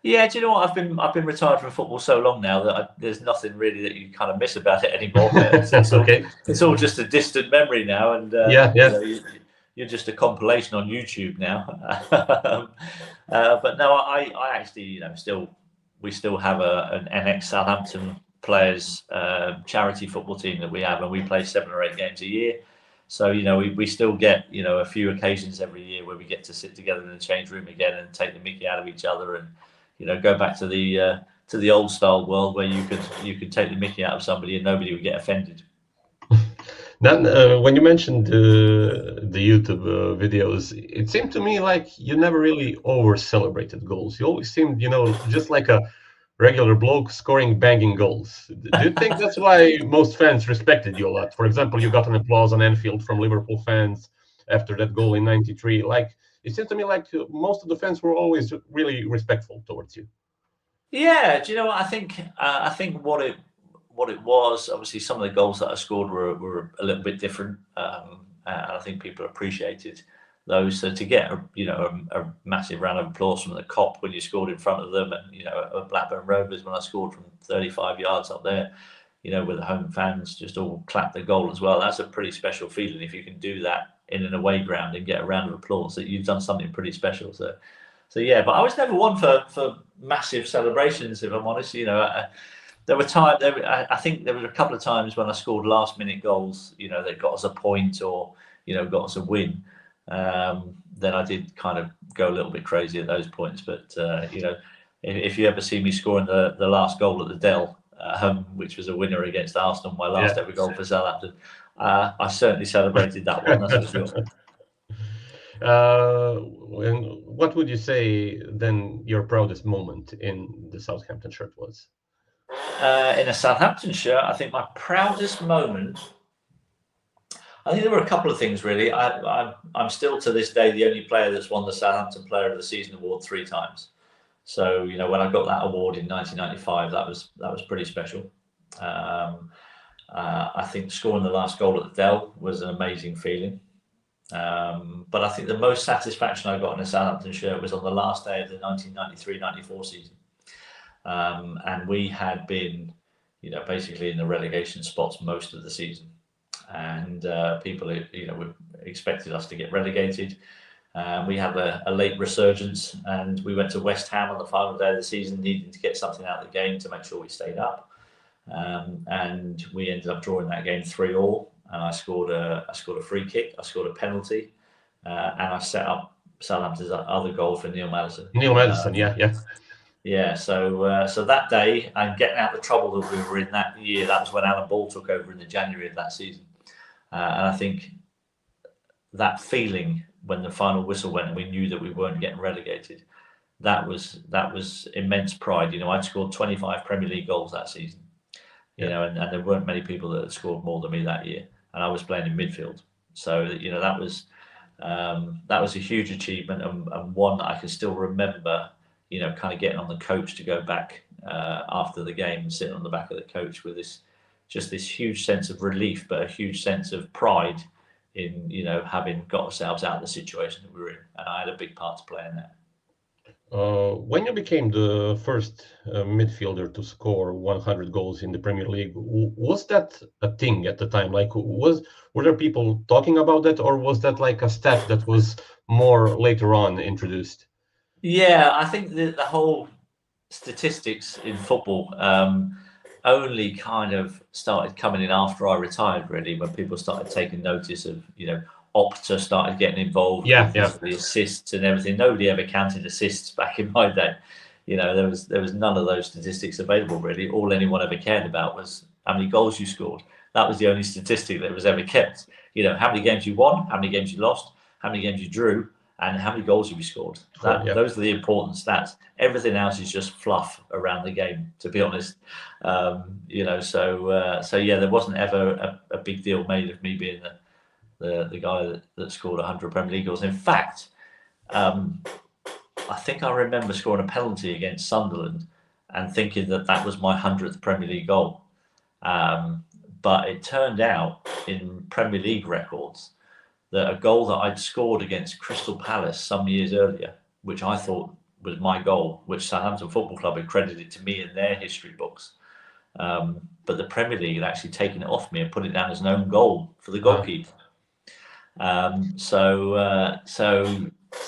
Yeah, do you know what? I've been retired from football so long now that there's nothing really that you kind of miss about it anymore. It's okay. It's all just a distant memory now, and you're just a compilation on YouTube now. But no, I actually we still have an NX Southampton players charity football team that we have, and we play 7 or 8 games a year. So we still get a few occasions every year where we get to sit together in the change room again and take the mickey out of each other, and go back to the old style world where you could take the mickey out of somebody and nobody would get offended. Then when you mentioned the YouTube videos, it seemed to me like you never really over celebrated goals. You always seemed just like a regular bloke scoring banging goals. Do you think that's why most fans respected you a lot? For example, you got an applause on Anfield from Liverpool fans after that goal in '93. Like, it seemed to me like most of the fans were always really respectful towards you. Yeah, do you know what I think? I think what it was, obviously some of the goals that I scored were a little bit different, and I think people appreciated those. So to get a massive round of applause from the Kop when you scored in front of them, and at Blackburn Rovers when I scored from 35 yards up there, with the home fans just all clap the goal as well. That's a pretty special feeling if you can do that in an away ground and get a round of applause, that you've done something pretty special. So yeah, but I was never one for massive celebrations, if I'm honest. There were times. I think there were a couple of times when I scored last-minute goals, that got us a point or got us a win. Then I did kind of go a little bit crazy at those points. But if you ever see me scoring the last goal at the Dell, which was a winner against Arsenal, my last ever goal for Southampton, I certainly celebrated that one. That's for sure. And what would you say then your proudest moment in the Southampton shirt was? In a Southampton shirt, I think my proudest moment, I think there were a couple of things really. I'm still to this day the only player that's won the Southampton Player of the Season award 3 times. So when I got that award in 1995, that was pretty special. I think scoring the last goal at the Dell was an amazing feeling. But I think the most satisfaction I got in a Southampton shirt was on the last day of the 1993-94 season. And we had been, basically in the relegation spots most of the season. And people, expected us to get relegated. We had a late resurgence, and we went to West Ham on the final day of the season, needing to get something out of the game to make sure we stayed up. And we ended up drawing that game 3-3. And I scored a free kick, I scored a penalty, and I set up Southampton's other goal for Neil Maddison. Neil Maddison, yeah. Yeah, so that day, and getting out the trouble that we were in that year, that was when Alan Ball took over in the January of that season. And I think that feeling when the final whistle went and we knew that we weren't getting relegated, that was immense pride. I'd scored 25 Premier League goals that season, and there weren't many people that had scored more than me that year. And I was playing in midfield. So, that was a huge achievement, and one that I can still remember, kind of getting on the coach to go back after the game and sitting on the back of the coach with this huge sense of relief, but a huge sense of pride in, having got ourselves out of the situation that we were in. And I had a big part to play in that. When you became the first midfielder to score 100 goals in the Premier League, was that a thing at the time? Like, were there people talking about that, or was that like a stat that was more later on introduced? Yeah, I think the whole statistics in football only kind of started coming in after I retired, really, when people started taking notice of, Opta started getting involved with the assists and everything. Nobody ever counted assists back in my day. There was none of those statistics available, really. All anyone ever cared about was how many goals you scored. That was the only statistic that was ever kept. You know, how many games you won, how many games you lost, how many games you drew, and how many goals have you scored. Those are the important stats. Everything else is just fluff around the game, to be honest. You know, so yeah, there wasn't ever a big deal made of me being the guy that scored 100 Premier League goals. In fact, I think I remember scoring a penalty against Sunderland and thinking that was my 100th Premier League goal. But it turned out in Premier League records that a goal that I'd scored against Crystal Palace some years earlier, which I thought was my goal, which Southampton Football Club had credited to me in their history books. But the Premier League had actually taken it off me and put it down as an own goal for the goalkeeper. So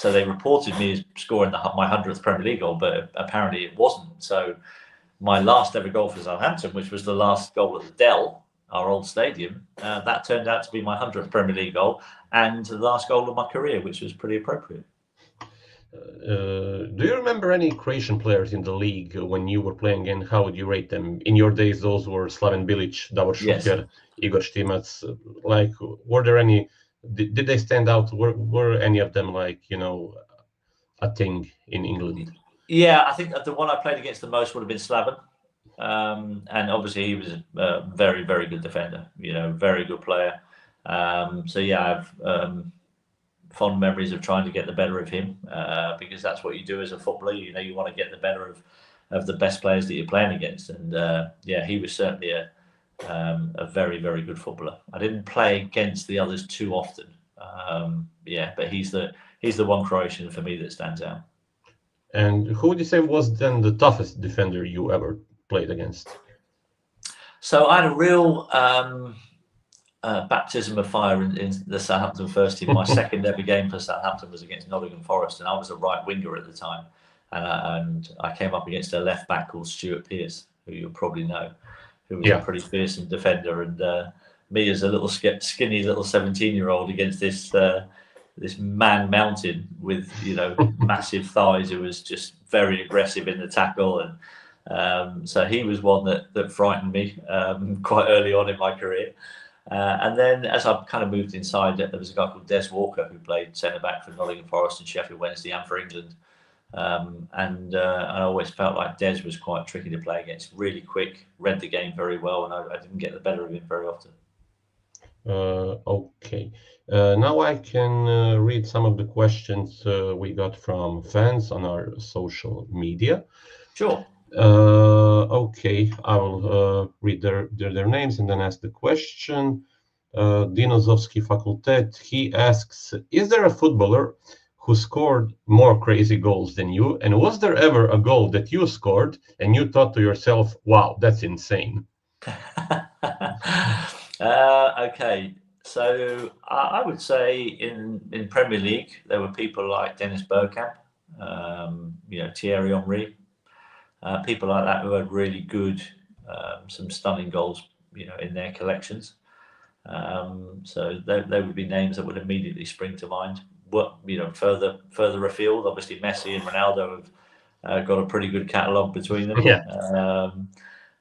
they reported me as scoring my 100th Premier League goal, but apparently it wasn't. So my last ever goal for Southampton, which was the last goal at the Dell, our old stadium, that turned out to be my 100th Premier League goal and the last goal of my career, which was pretty appropriate. Do you remember any Croatian players in the league when you were playing, and how would you rate them? In your days, those were Slaven Bilic, Davor Šuker, Igor Štimac. Like, were there any? Did they stand out? Were any of them, like, you know, a thing in England? Yeah, I think the one I played against the most would have been Slaven. And obviously he was a very, very good defender, you know, very good player. So yeah, I've fond memories of trying to get the better of him, because that's what you do as a footballer. You know, you want to get the better of the best players that you're playing against. And yeah, he was certainly a very, very good footballer. I didn't play against the others too often. Yeah, but he's the one Croatian for me that stands out. And who would you say was then the toughest defender you ever played against? So I had a real baptism of fire in the Southampton first team. My second ever game for Southampton was against Nottingham Forest, and I was a right winger at the time. And I came up against a left back called Stuart Pearce, who you'll probably know, who was a pretty fearsome defender. And me as a little skinny little 17-year-old against this man mountain with, you know, massive thighs, who was just very aggressive in the tackle. And so he was one that frightened me quite early on in my career. And then as I kind of moved inside, there was a guy called Des Walker who played centre-back for Nottingham Forest and Sheffield Wednesday and for England. And I always felt like Des was quite tricky to play against, really quick, read the game very well, and I didn't get the better of him very often. Okay. Now I can read some of the questions we got from fans on our social media. Sure. Okay, I will read their names and then ask the question. Dinozovski Fakultet, he asks, is there a footballer who scored more crazy goals than you? And was there ever a goal that you scored and you thought to yourself, wow, that's insane? Okay, so I would say in Premier League, there were people like Dennis Bergkamp, you know, Thierry Henry, people like that who had really good, some stunning goals, you know, in their collections. So they would be names that would immediately spring to mind. What, you know, further afield, obviously Messi and Ronaldo have got a pretty good catalogue between them. Yeah.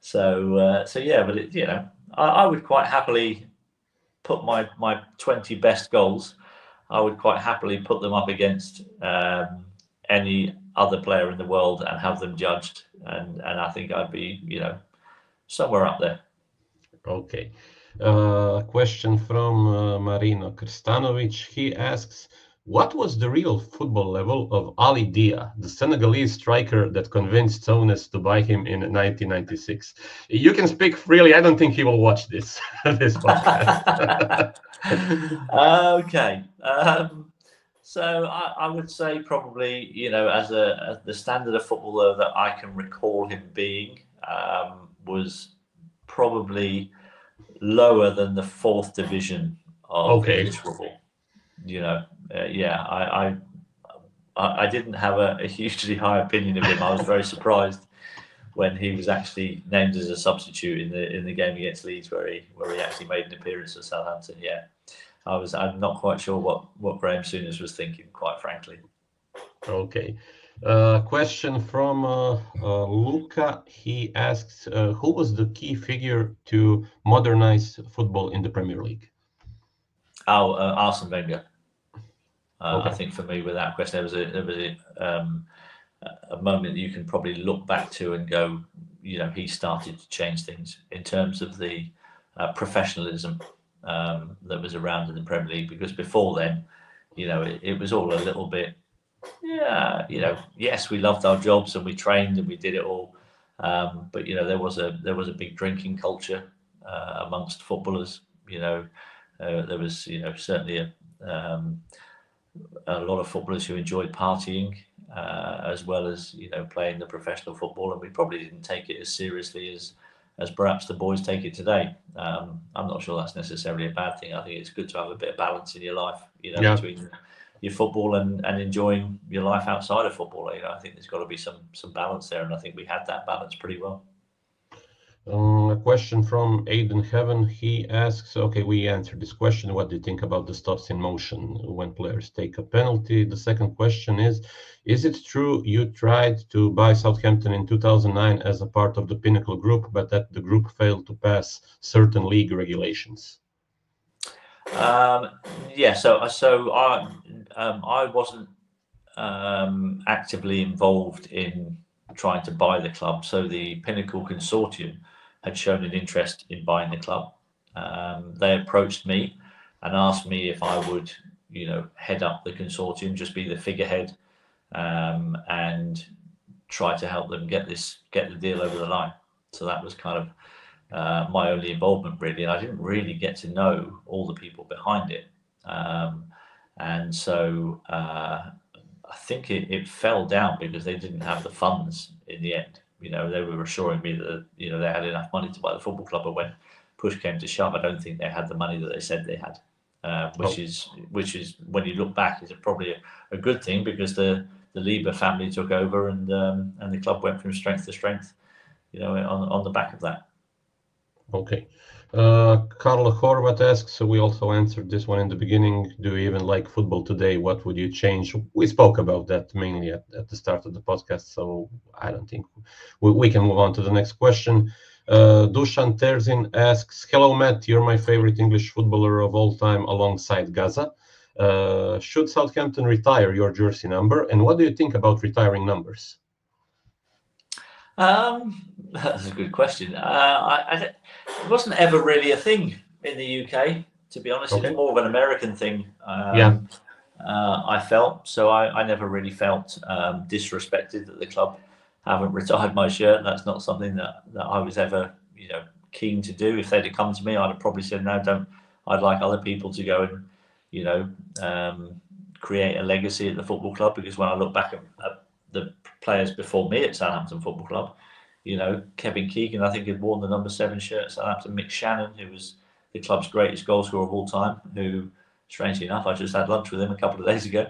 So yeah, but you know, I would quite happily put my 20 best goals. I would quite happily put them up against any other player in the world and have them judged, and I think I'd be, you know, somewhere up there. Okay. Question from Marino Krstanovic. He asks, what was the real football level of Ali Dia, the Senegalese striker that convinced Souness to buy him in 1996? You can speak freely. I don't think he will watch this podcast. Okay. So I would say probably, you know, as the standard of footballer that I can recall him being, was probably lower than the 4th division of English football. You know, yeah, I didn't have a hugely high opinion of him. I was very surprised when he was actually named as a substitute in the game against Leeds, where he actually made an appearance at Southampton. Yeah, I'm not quite sure what Graham Souness was thinking, quite frankly. Okay. Question from Luca. He asks, who was the key figure to modernize football in the Premier League? Arsene Wenger. Okay. I think for me, with that question, there was a moment that you can probably look back to and go, he started to change things in terms of the professionalism that was around in the Premier League. Because before then, it was all a little bit, yes, we loved our jobs and we trained and we did it all, but there was a big drinking culture amongst footballers. There was certainly a lot of footballers who enjoyed partying as well as playing the professional football, and we probably didn't take it as seriously as perhaps the boys take it today. I'm not sure that's necessarily a bad thing. I think it's good to have a bit of balance in your life, between your football and enjoying your life outside of football. I think there's got to be some balance there, and I think we had that balance pretty well. A question from Aiden Heaven. He asks, okay, we answered this question. What do you think about the stops in motion when players take a penalty? The second question is it true you tried to buy Southampton in 2009 as a part of the Pinnacle Group, but that the group failed to pass certain league regulations? Yeah, so I wasn't actively involved in trying to buy the club. So the Pinnacle Consortium had shown an interest in buying the club. They approached me and asked me if I would, head up the consortium, just be the figurehead, and try to help them get the deal over the line. So that was kind of my only involvement, really. And I didn't really get to know all the people behind it. And so I think it fell down because they didn't have the funds in the end. They were assuring me that they had enough money to buy the football club, but when push came to shove, I don't think they had the money that they said they had. Which is when you look back, is probably a good thing, because the Lieber family took over and the club went from strength to strength, on the back of that. Okay. Carla Horvat asks, so we also answered this one in the beginning. Do you even like football today? What would you change? We spoke about that mainly at the start of the podcast, so I don't think we can move on to the next question. Dusan Terzin asks, hello Matt, you're my favorite English footballer of all time alongside Gaza. Should Southampton retire your jersey number? And what do you think about retiring numbers? That's a good question. It wasn't ever really a thing in the UK, to be honest. Okay. It's more of an American thing. I felt so. I never really felt disrespected that the club haven't retired my shirt. That's not something that I was ever, keen to do. If they'd have come to me, I'd have probably said no, don't. I'd like other people to go and, create a legacy at the football club, because when I look back at the players before me at Southampton Football Club, Kevin Keegan, I think, had worn the number 7 shirt at Southampton. Mick Shannon, who was the club's greatest goal scorer of all time, who, strangely enough, I just had lunch with him a couple of days ago.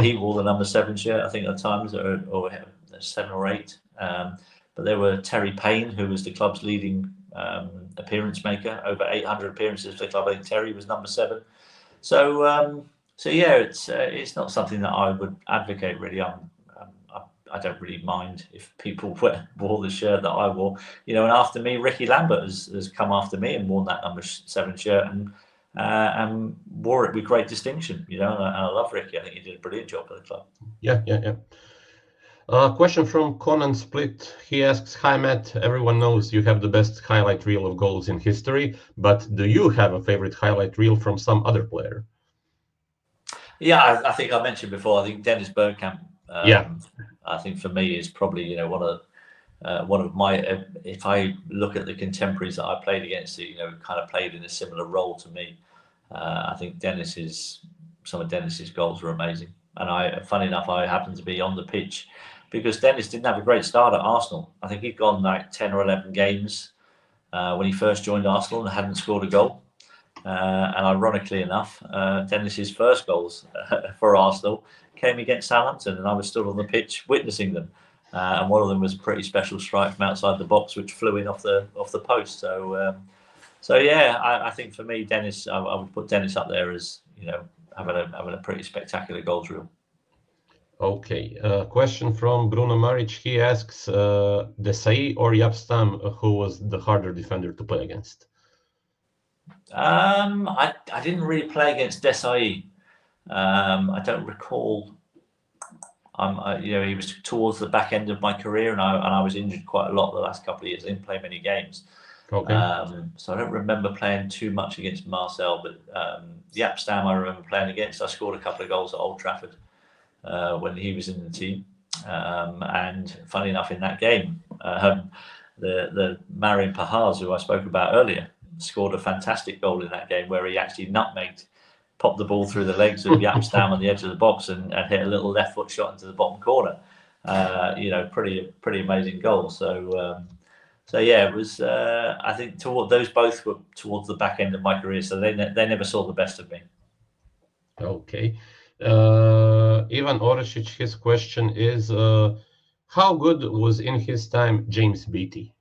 He wore the number 7 shirt, I think, at times, or 7 or 8. But there were Terry Payne, who was the club's leading appearance maker, over 800 appearances for the club. I think Terry was number 7. So yeah, it's not something that I would advocate, really. I don't really mind if people wore the shirt that I wore, and after me, Ricky Lambert has come after me and worn that number 7 shirt and wore it with great distinction, and I love Ricky. I think he did a brilliant job for the club. Yeah. Question from Conan Split. He asks, hi Matt, everyone knows you have the best highlight reel of goals in history, but do you have a favorite highlight reel from some other player? Yeah, I think I mentioned before, I think Dennis Bergkamp, I think for me is probably, one of my, if I look at the contemporaries that I played against, kind of played in a similar role to me. I think some of Dennis's goals were amazing. And funny enough, I happened to be on the pitch because Dennis didn't have a great start at Arsenal. I think he'd gone like 10 or 11 games when he first joined Arsenal and hadn't scored a goal. And ironically enough, Dennis's first goals for Arsenal came against Southampton, and I was still on the pitch witnessing them. And one of them was a pretty special strike from outside the box, which flew in off the post. So yeah, I think for me, Dennis, I would put Dennis up there as having a pretty spectacular goals reel. Okay, question from Bruno Maric. He asks, Tissier or Yapstam, who was the harder defender to play against? I didn't really play against Tissier. I don't recall. He was towards the back end of my career, and I was injured quite a lot the last couple of years. I didn't play many games. Okay. So I don't remember playing too much against Marcel, but Yapstam I remember playing against. I scored a couple of goals at Old Trafford when he was in the team. And funny enough, in that game, the Marian Pahars, who I spoke about earlier, scored a fantastic goal in that game where he actually popped the ball through the legs of Yapstam on the edge of the box and hit a little left foot shot into the bottom corner. Pretty amazing goal. So yeah, it was. I think those both were towards the back end of my career, so they never saw the best of me. Okay. Ivan Oresic, his question is, how good was in his time James Beattie?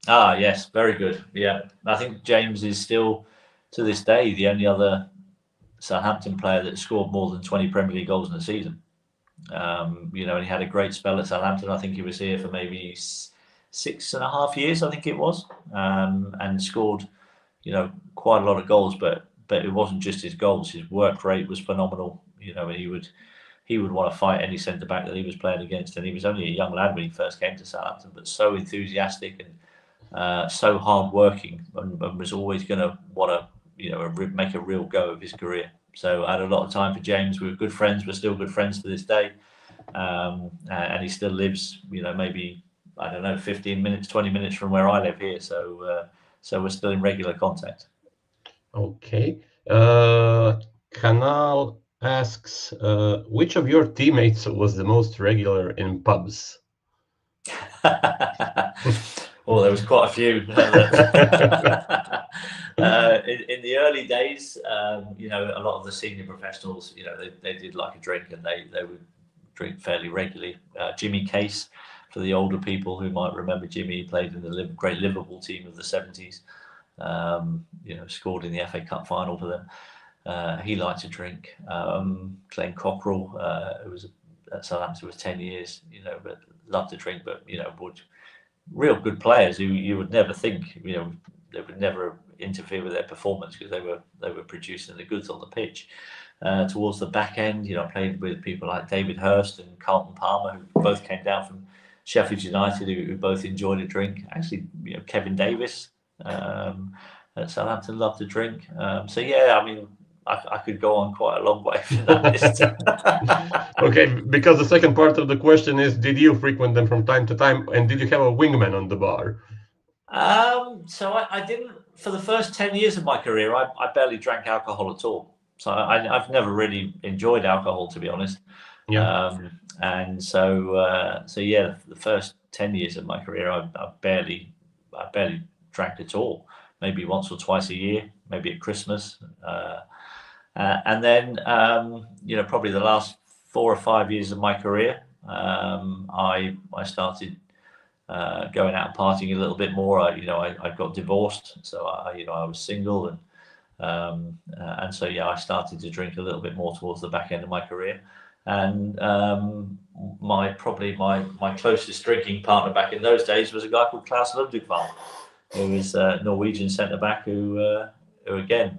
Ah, yes, very good. Yeah, I think James is still, to this day, the only other Southampton player that scored more than 20 Premier League goals in a season. And he had a great spell at Southampton. I think he was here for maybe 6.5 years, I think it was, and scored, quite a lot of goals. But it wasn't just his goals; his work rate was phenomenal. He would want to fight any centre back that he was playing against, and he was only a young lad when he first came to Southampton, but so enthusiastic and so hard working, and was always going to want to, make a real go of his career. So I had a lot of time for James. We were good friends. We're still good friends to this day, and he still lives, maybe, I don't know, 15 minutes, 20 minutes from where I live here. So we're still in regular contact. Okay. Canal asks, which of your teammates was the most regular in pubs? Well, there was quite a few. In the early days, a lot of the senior professionals, they did like a drink, and they would drink fairly regularly. Jimmy Case, for the older people who might remember Jimmy, played in the great Liverpool team of the 70s. Scored in the FA Cup final for them. He liked to drink. Glenn Cockrell, who was at Southampton was 10 years, but loved to drink, but real good players who you would never think, they would never interfere with their performance because they were producing the goods on the pitch. Towards the back end, I played with people like David Hurst and Carlton Palmer, who both came down from Sheffield United, who both enjoyed a drink. Actually, Kevin Davis at Southampton loved to drink. So yeah, I mean, I could go on quite a long way from that list. Okay, because the second part of the question is, did you frequent them from time to time, and did you have a wingman on the bar? So I didn't, for the first 10 years of my career, I barely drank alcohol at all. So I've never really enjoyed alcohol, to be honest. Yeah. And so yeah, the first 10 years of my career, I barely drank at all. Maybe once or twice a year, maybe at Christmas. And then, probably the last 4 or 5 years of my career, I started going out and partying a little bit more. I got divorced, so I was single, and so yeah, I started to drink a little bit more towards the back end of my career. And my closest drinking partner back in those days was a guy called Klaus Lundekvam, who was a Norwegian centre back who again,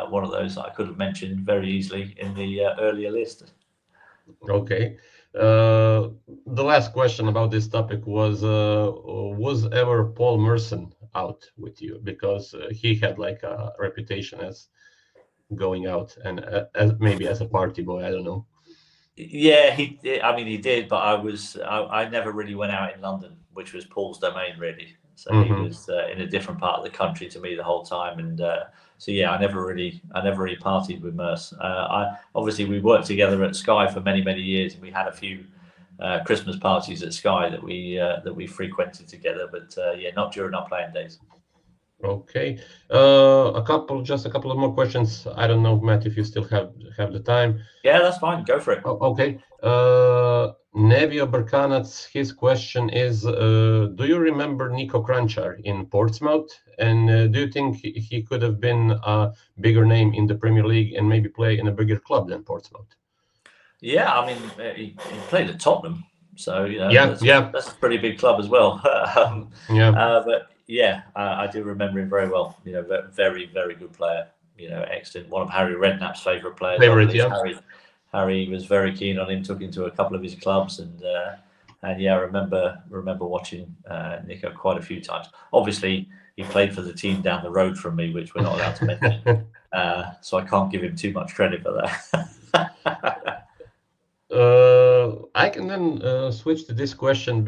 one of those that I could have mentioned very easily in the earlier list. Okay. The last question about this topic was ever Paul Merson out with you? Because he had like a reputation as going out and maybe as a party boy. I don't know. Yeah, he did, but I never really went out in London, which was Paul's domain, really. So he was in a different part of the country to me the whole time, and so yeah, I never really partied with Merce. Obviously we worked together at Sky for many years, and we had a few Christmas parties at Sky that we frequented together, but yeah, not during our playing days. Okay, a couple of more questions. I don't know, Matt, if you still have the time. Yeah, that's fine. Go for it. Okay. Nevio Berkanac, his question is, do you remember Nico Kranjčar in Portsmouth? And do you think he could have been a bigger name in the Premier League and maybe play in a bigger club than Portsmouth? Yeah, I mean, he played at Tottenham, so that's a pretty big club as well. But yeah, I do remember him very well. Very, very good player. Excellent. One of Harry Redknapp's favourite players. Harry was very keen on him. Took him to a couple of his clubs, and yeah, I remember watching Nico quite a few times. Obviously, he played for the team down the road from me, which we're not allowed to mention. So I can't give him too much credit for that. I can then switch to this question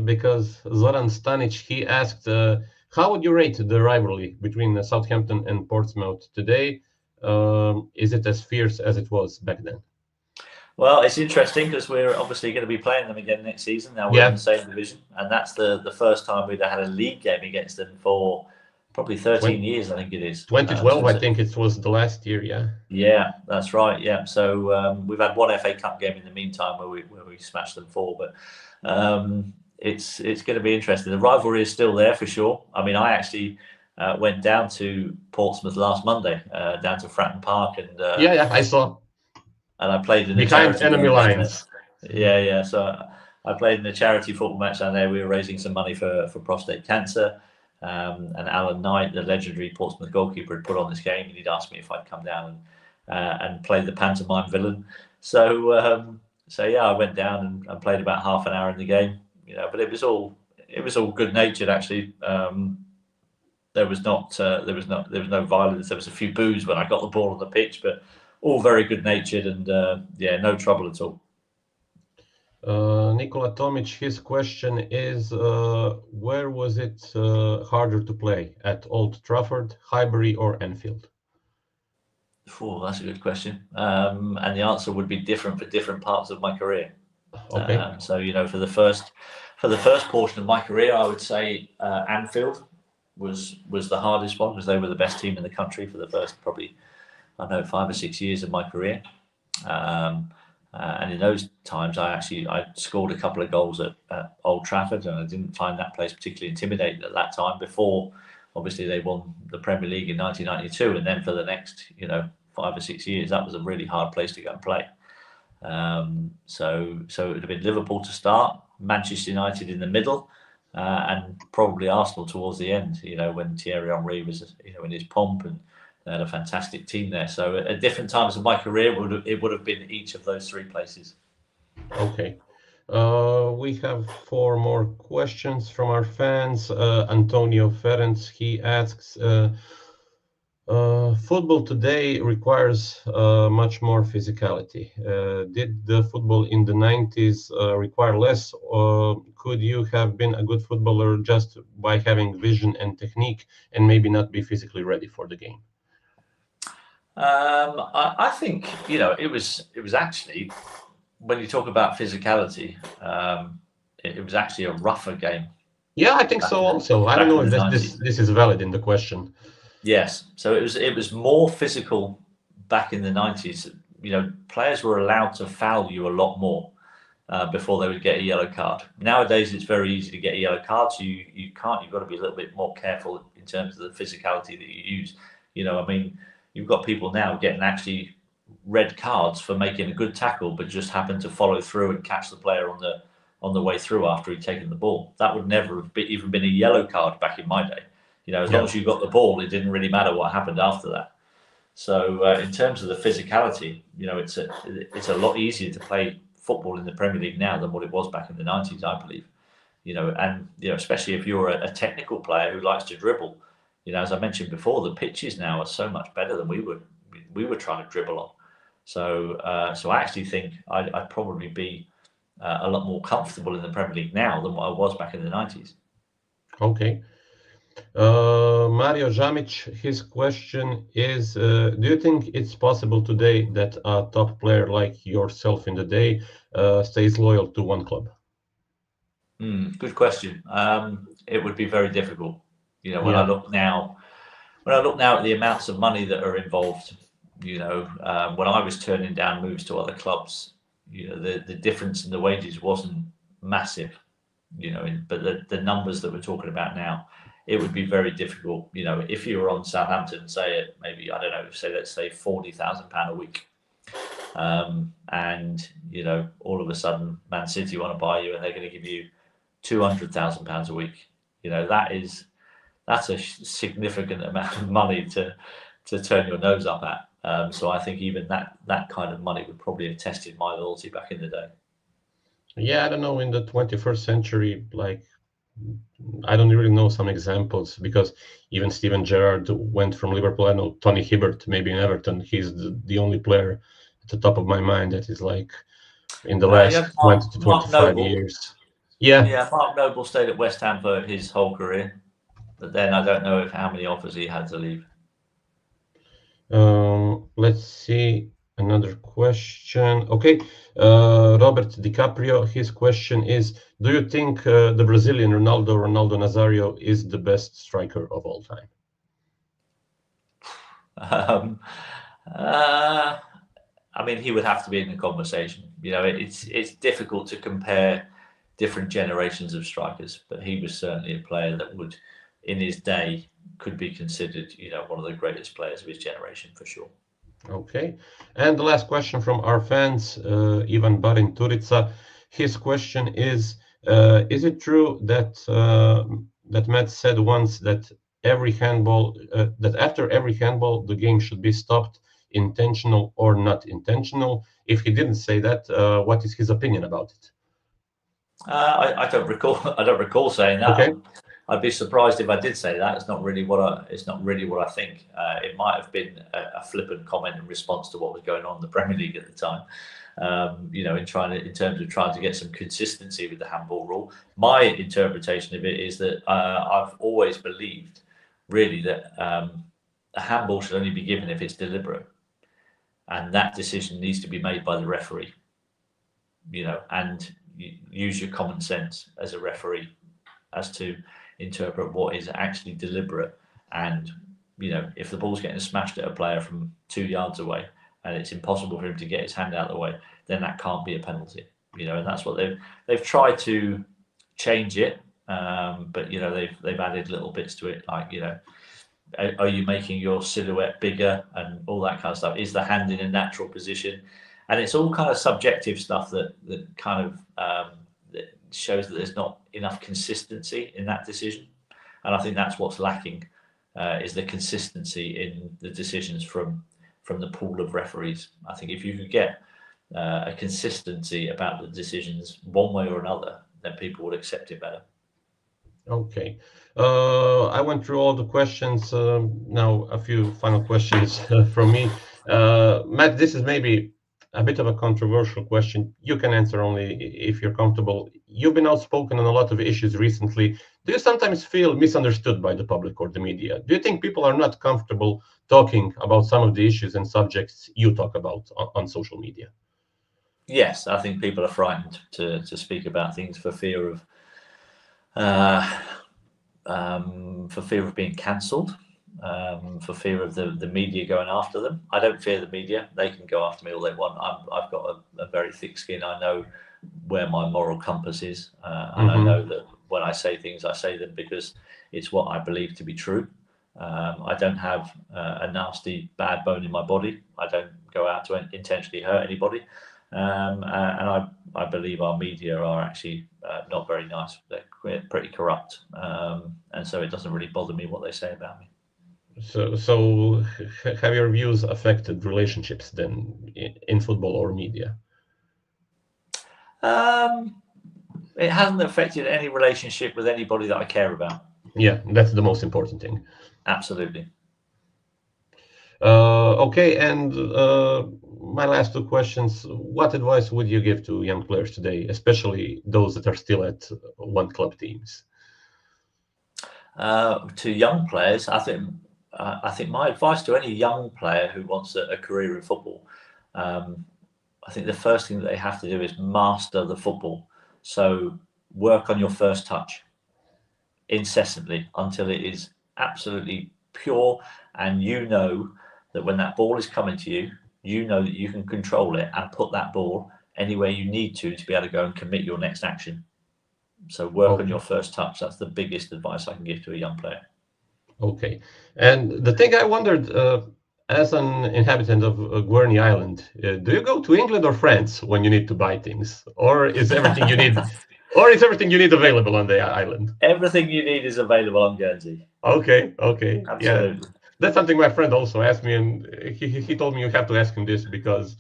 because Zoran Stanic, he asked, how would you rate the rivalry between Southampton and Portsmouth today? Is it as fierce as it was back then? Well, it's interesting because we're obviously going to be playing them again next season. Now we're in the same division, and that's the first time we've had a league game against them for probably 13 years, I think it is. 2012, I think it was the last year, yeah. Yeah, that's right, yeah. So we've had one FA Cup game in the meantime where we smashed them 4, but it's going to be interesting. The rivalry is still there for sure. I mean, I actually went down to Portsmouth last Monday, down to Fratton Park, and yeah, I saw. And I played in the behind enemy lines. Yeah. So I played in the charity football match down there. We were raising some money for prostate cancer. And Alan Knight, the legendary Portsmouth goalkeeper, had put on this game, and he'd asked me if I'd come down and play the pantomime villain. So yeah, I went down and played about half an hour in the game. But it was all good natured actually. There was no violence. There was a few boos when I got the ball on the pitch, but all very good natured and yeah, no trouble at all. Nikola Tomic, his question is, where was it harder to play, at Old Trafford, Highbury or Anfield? Oh, that's a good question. And the answer would be different for different parts of my career. Okay. So for the first portion of my career, I would say Anfield was the hardest one, because they were the best team in the country for the first probably 5 or 6 years of my career. And in those times, I scored a couple of goals at Old Trafford, and I didn't find that place particularly intimidating at that time. Before, obviously, they won the Premier League in 1992, and then for the next 5 or 6 years, that was a really hard place to go and play. So it would have been Liverpool to start, Manchester United in the middle, and probably Arsenal towards the end. When Thierry Henry was in his pomp, and they had a fantastic team there. So at different times of my career, it would have been each of those 3 places. Okay. We have 4 more questions from our fans. Antonio Ferenc, he asks, football today requires much more physicality. Did the football in the 90s require less? Or could you have been a good footballer just by having vision and technique and maybe not be physically ready for the game? I think it was actually, when you talk about physicality, it was actually a rougher game. Yeah, I think so also. I don't know if this is valid in the question. Yes, so it was more physical back in the 90s. Players were allowed to foul you a lot more before they would get a yellow card. Nowadays, it's very easy to get a yellow card, so you can't. You've got to be a little bit more careful in terms of the physicality that you use. You've got people now getting actually red cards for making a good tackle, but just happen to follow through and catch the player on the way through after he'd taken the ball. That would never have even been a yellow card back in my day. As long as you got the ball, it didn't really matter what happened after that. So in terms of the physicality, it's a lot easier to play football in the Premier League now than what it was back in the 90s, I believe. And especially if you're a technical player who likes to dribble. As I mentioned before, the pitches now are so much better than we were trying to dribble on. So I actually think I'd probably be a lot more comfortable in the Premier League now than what I was back in the 90s. Okay. Mario Jamic, his question is, do you think it's possible today that a top player like yourself in the day stays loyal to one club? Good question. It would be very difficult. When I look now at the amounts of money that are involved, when I was turning down moves to other clubs, the difference in the wages wasn't massive, but the numbers that we're talking about now, it would be very difficult. If you were on Southampton, say it maybe, I don't know, let's say £40,000 a week, and all of a sudden Man City want to buy you and they're going to give you £200,000 a week. That's a significant amount of money to turn your nose up at. So I think even that kind of money would probably have tested my loyalty back in the day. Yeah, I don't know, in the 21st century, like, I don't really know some examples, because even Steven Gerrard went from Liverpool. I know Tony Hibbert, maybe in Everton. He's the only player at the top of my mind that is like in the last 20 to 25 years. Yeah, Mark Noble stayed at West Ham for his whole career, but then I don't know how many offers he had to leave. Let's see another question. Okay, Robert DiCaprio, his question is, do you think the Brazilian Ronaldo Nazario is the best striker of all time? I mean, he would have to be in the conversation. It's difficult to compare different generations of strikers, but he was certainly a player that would, in his day, could be considered, one of the greatest players of his generation, for sure. Okay, and the last question from our fans, Ivan Barin Turica. His question is it true that that Matt said once that after every handball the game should be stopped, intentional or not intentional? If he didn't say that, what is his opinion about it? I don't recall saying that. Okay. I'd be surprised if I did say that. It's not really what I think. It might have been a flippant comment in response to what was going on in the Premier League at the time. In terms of trying to get some consistency with the handball rule. My interpretation of it is that I've always believed, really, that a handball should only be given if it's deliberate, and that decision needs to be made by the referee. And use your common sense as a referee as to interpret what is actually deliberate. And if the ball's getting smashed at a player from 2 yards away and it's impossible for him to get his hand out of the way, then that can't be a penalty. And that's what they've tried to change it, but they've added little bits to it, like are you making your silhouette bigger and all that kind of stuff? Is the hand in a natural position? And it's all kind of subjective stuff that kind of that shows that there's not enough consistency in that decision. And I think that's what's lacking, is the consistency in the decisions from the pool of referees. I think if you could get a consistency about the decisions one way or another, then people would accept it better. Okay. I went through all the questions. Now a few final questions from me. Matt, this is maybe a bit of a controversial question. You can answer only if you're comfortable. You've been outspoken on a lot of issues recently. Do you sometimes feel misunderstood by the public or the media? Do you think people are not comfortable talking about some of the issues and subjects you talk about on social media? Yes, I think people are frightened to speak about things for fear of being cancelled. For fear of the media going after them. I don't fear the media. They can go after me all they want. I've got a very thick skin. I know where my moral compass is. And I know that when I say things, I say them because it's what I believe to be true. I don't have a nasty, bad bone in my body. I don't go out to intentionally hurt anybody. And I believe our media are actually not very nice. They're pretty corrupt. And so it doesn't really bother me what they say about me. So have your views affected relationships then in football or media? It hasn't affected any relationship with anybody that I care about. Yeah, that's the most important thing. Absolutely. Okay, and my last two questions. What advice would you give to young players today, especially those that are still at one club teams? To young players, I think my advice to any young player who wants a career in football, I think the first thing that they have to do is master the football. So work on your first touch incessantly until it is absolutely pure, and that when that ball is coming to you, that you can control it and put that ball anywhere you need to be able to go and commit your next action. So work on your first touch. That's the biggest advice I can give to a young player. Okay. And the thing I wondered, as an inhabitant of Guernsey Island, do you go to England or France when you need to buy things, or is everything you need, available on the island? Everything you need is available on Guernsey. Okay, absolutely. Yeah. That's something my friend also asked me, and he told me you have to ask him this because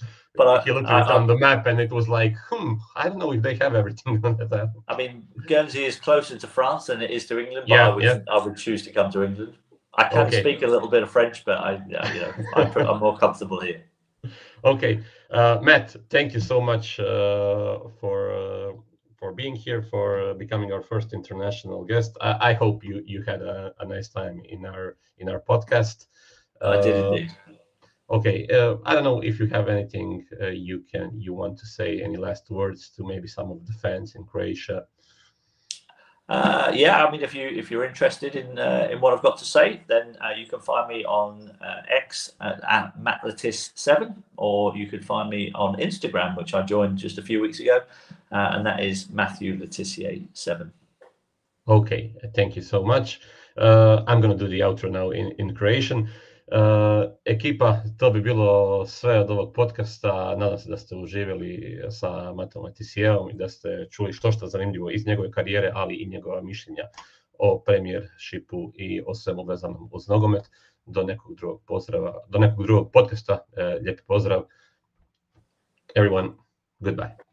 he looked at it on the map and it was like, I don't know if they have everything on that map. I mean, Guernsey is closer to France than it is to England, but I would choose to come to England. I can speak a little bit of French, but I'm more comfortable here. Okay, Matt, thank you so much for being here, for becoming our first international guest. I hope you had a nice time in our podcast. I did indeed. Okay, I don't know if you have anything you want to say, any last words to maybe some of the fans in Croatia. Yeah, I mean, if you're interested in what I've got to say, then you can find me on X at MattLatis7, or you could find me on Instagram, which I joined just a few weeks ago, and that is MatthewLetissier7. Okay, thank you so much. I'm going to do the outro now in Croatian. Ekipa, to bi bilo sve od ovog podcasta. Nadam se da ste uživjeli sa Mattom Tissierom i da ste čuli što zanimljivo iz njegove karijere, ali i njegova mišljenja o premiershipu i o svemu vezanom uz nogomet. Do nekog drugog podcasta. Lijep pozdrav. Everyone, goodbye.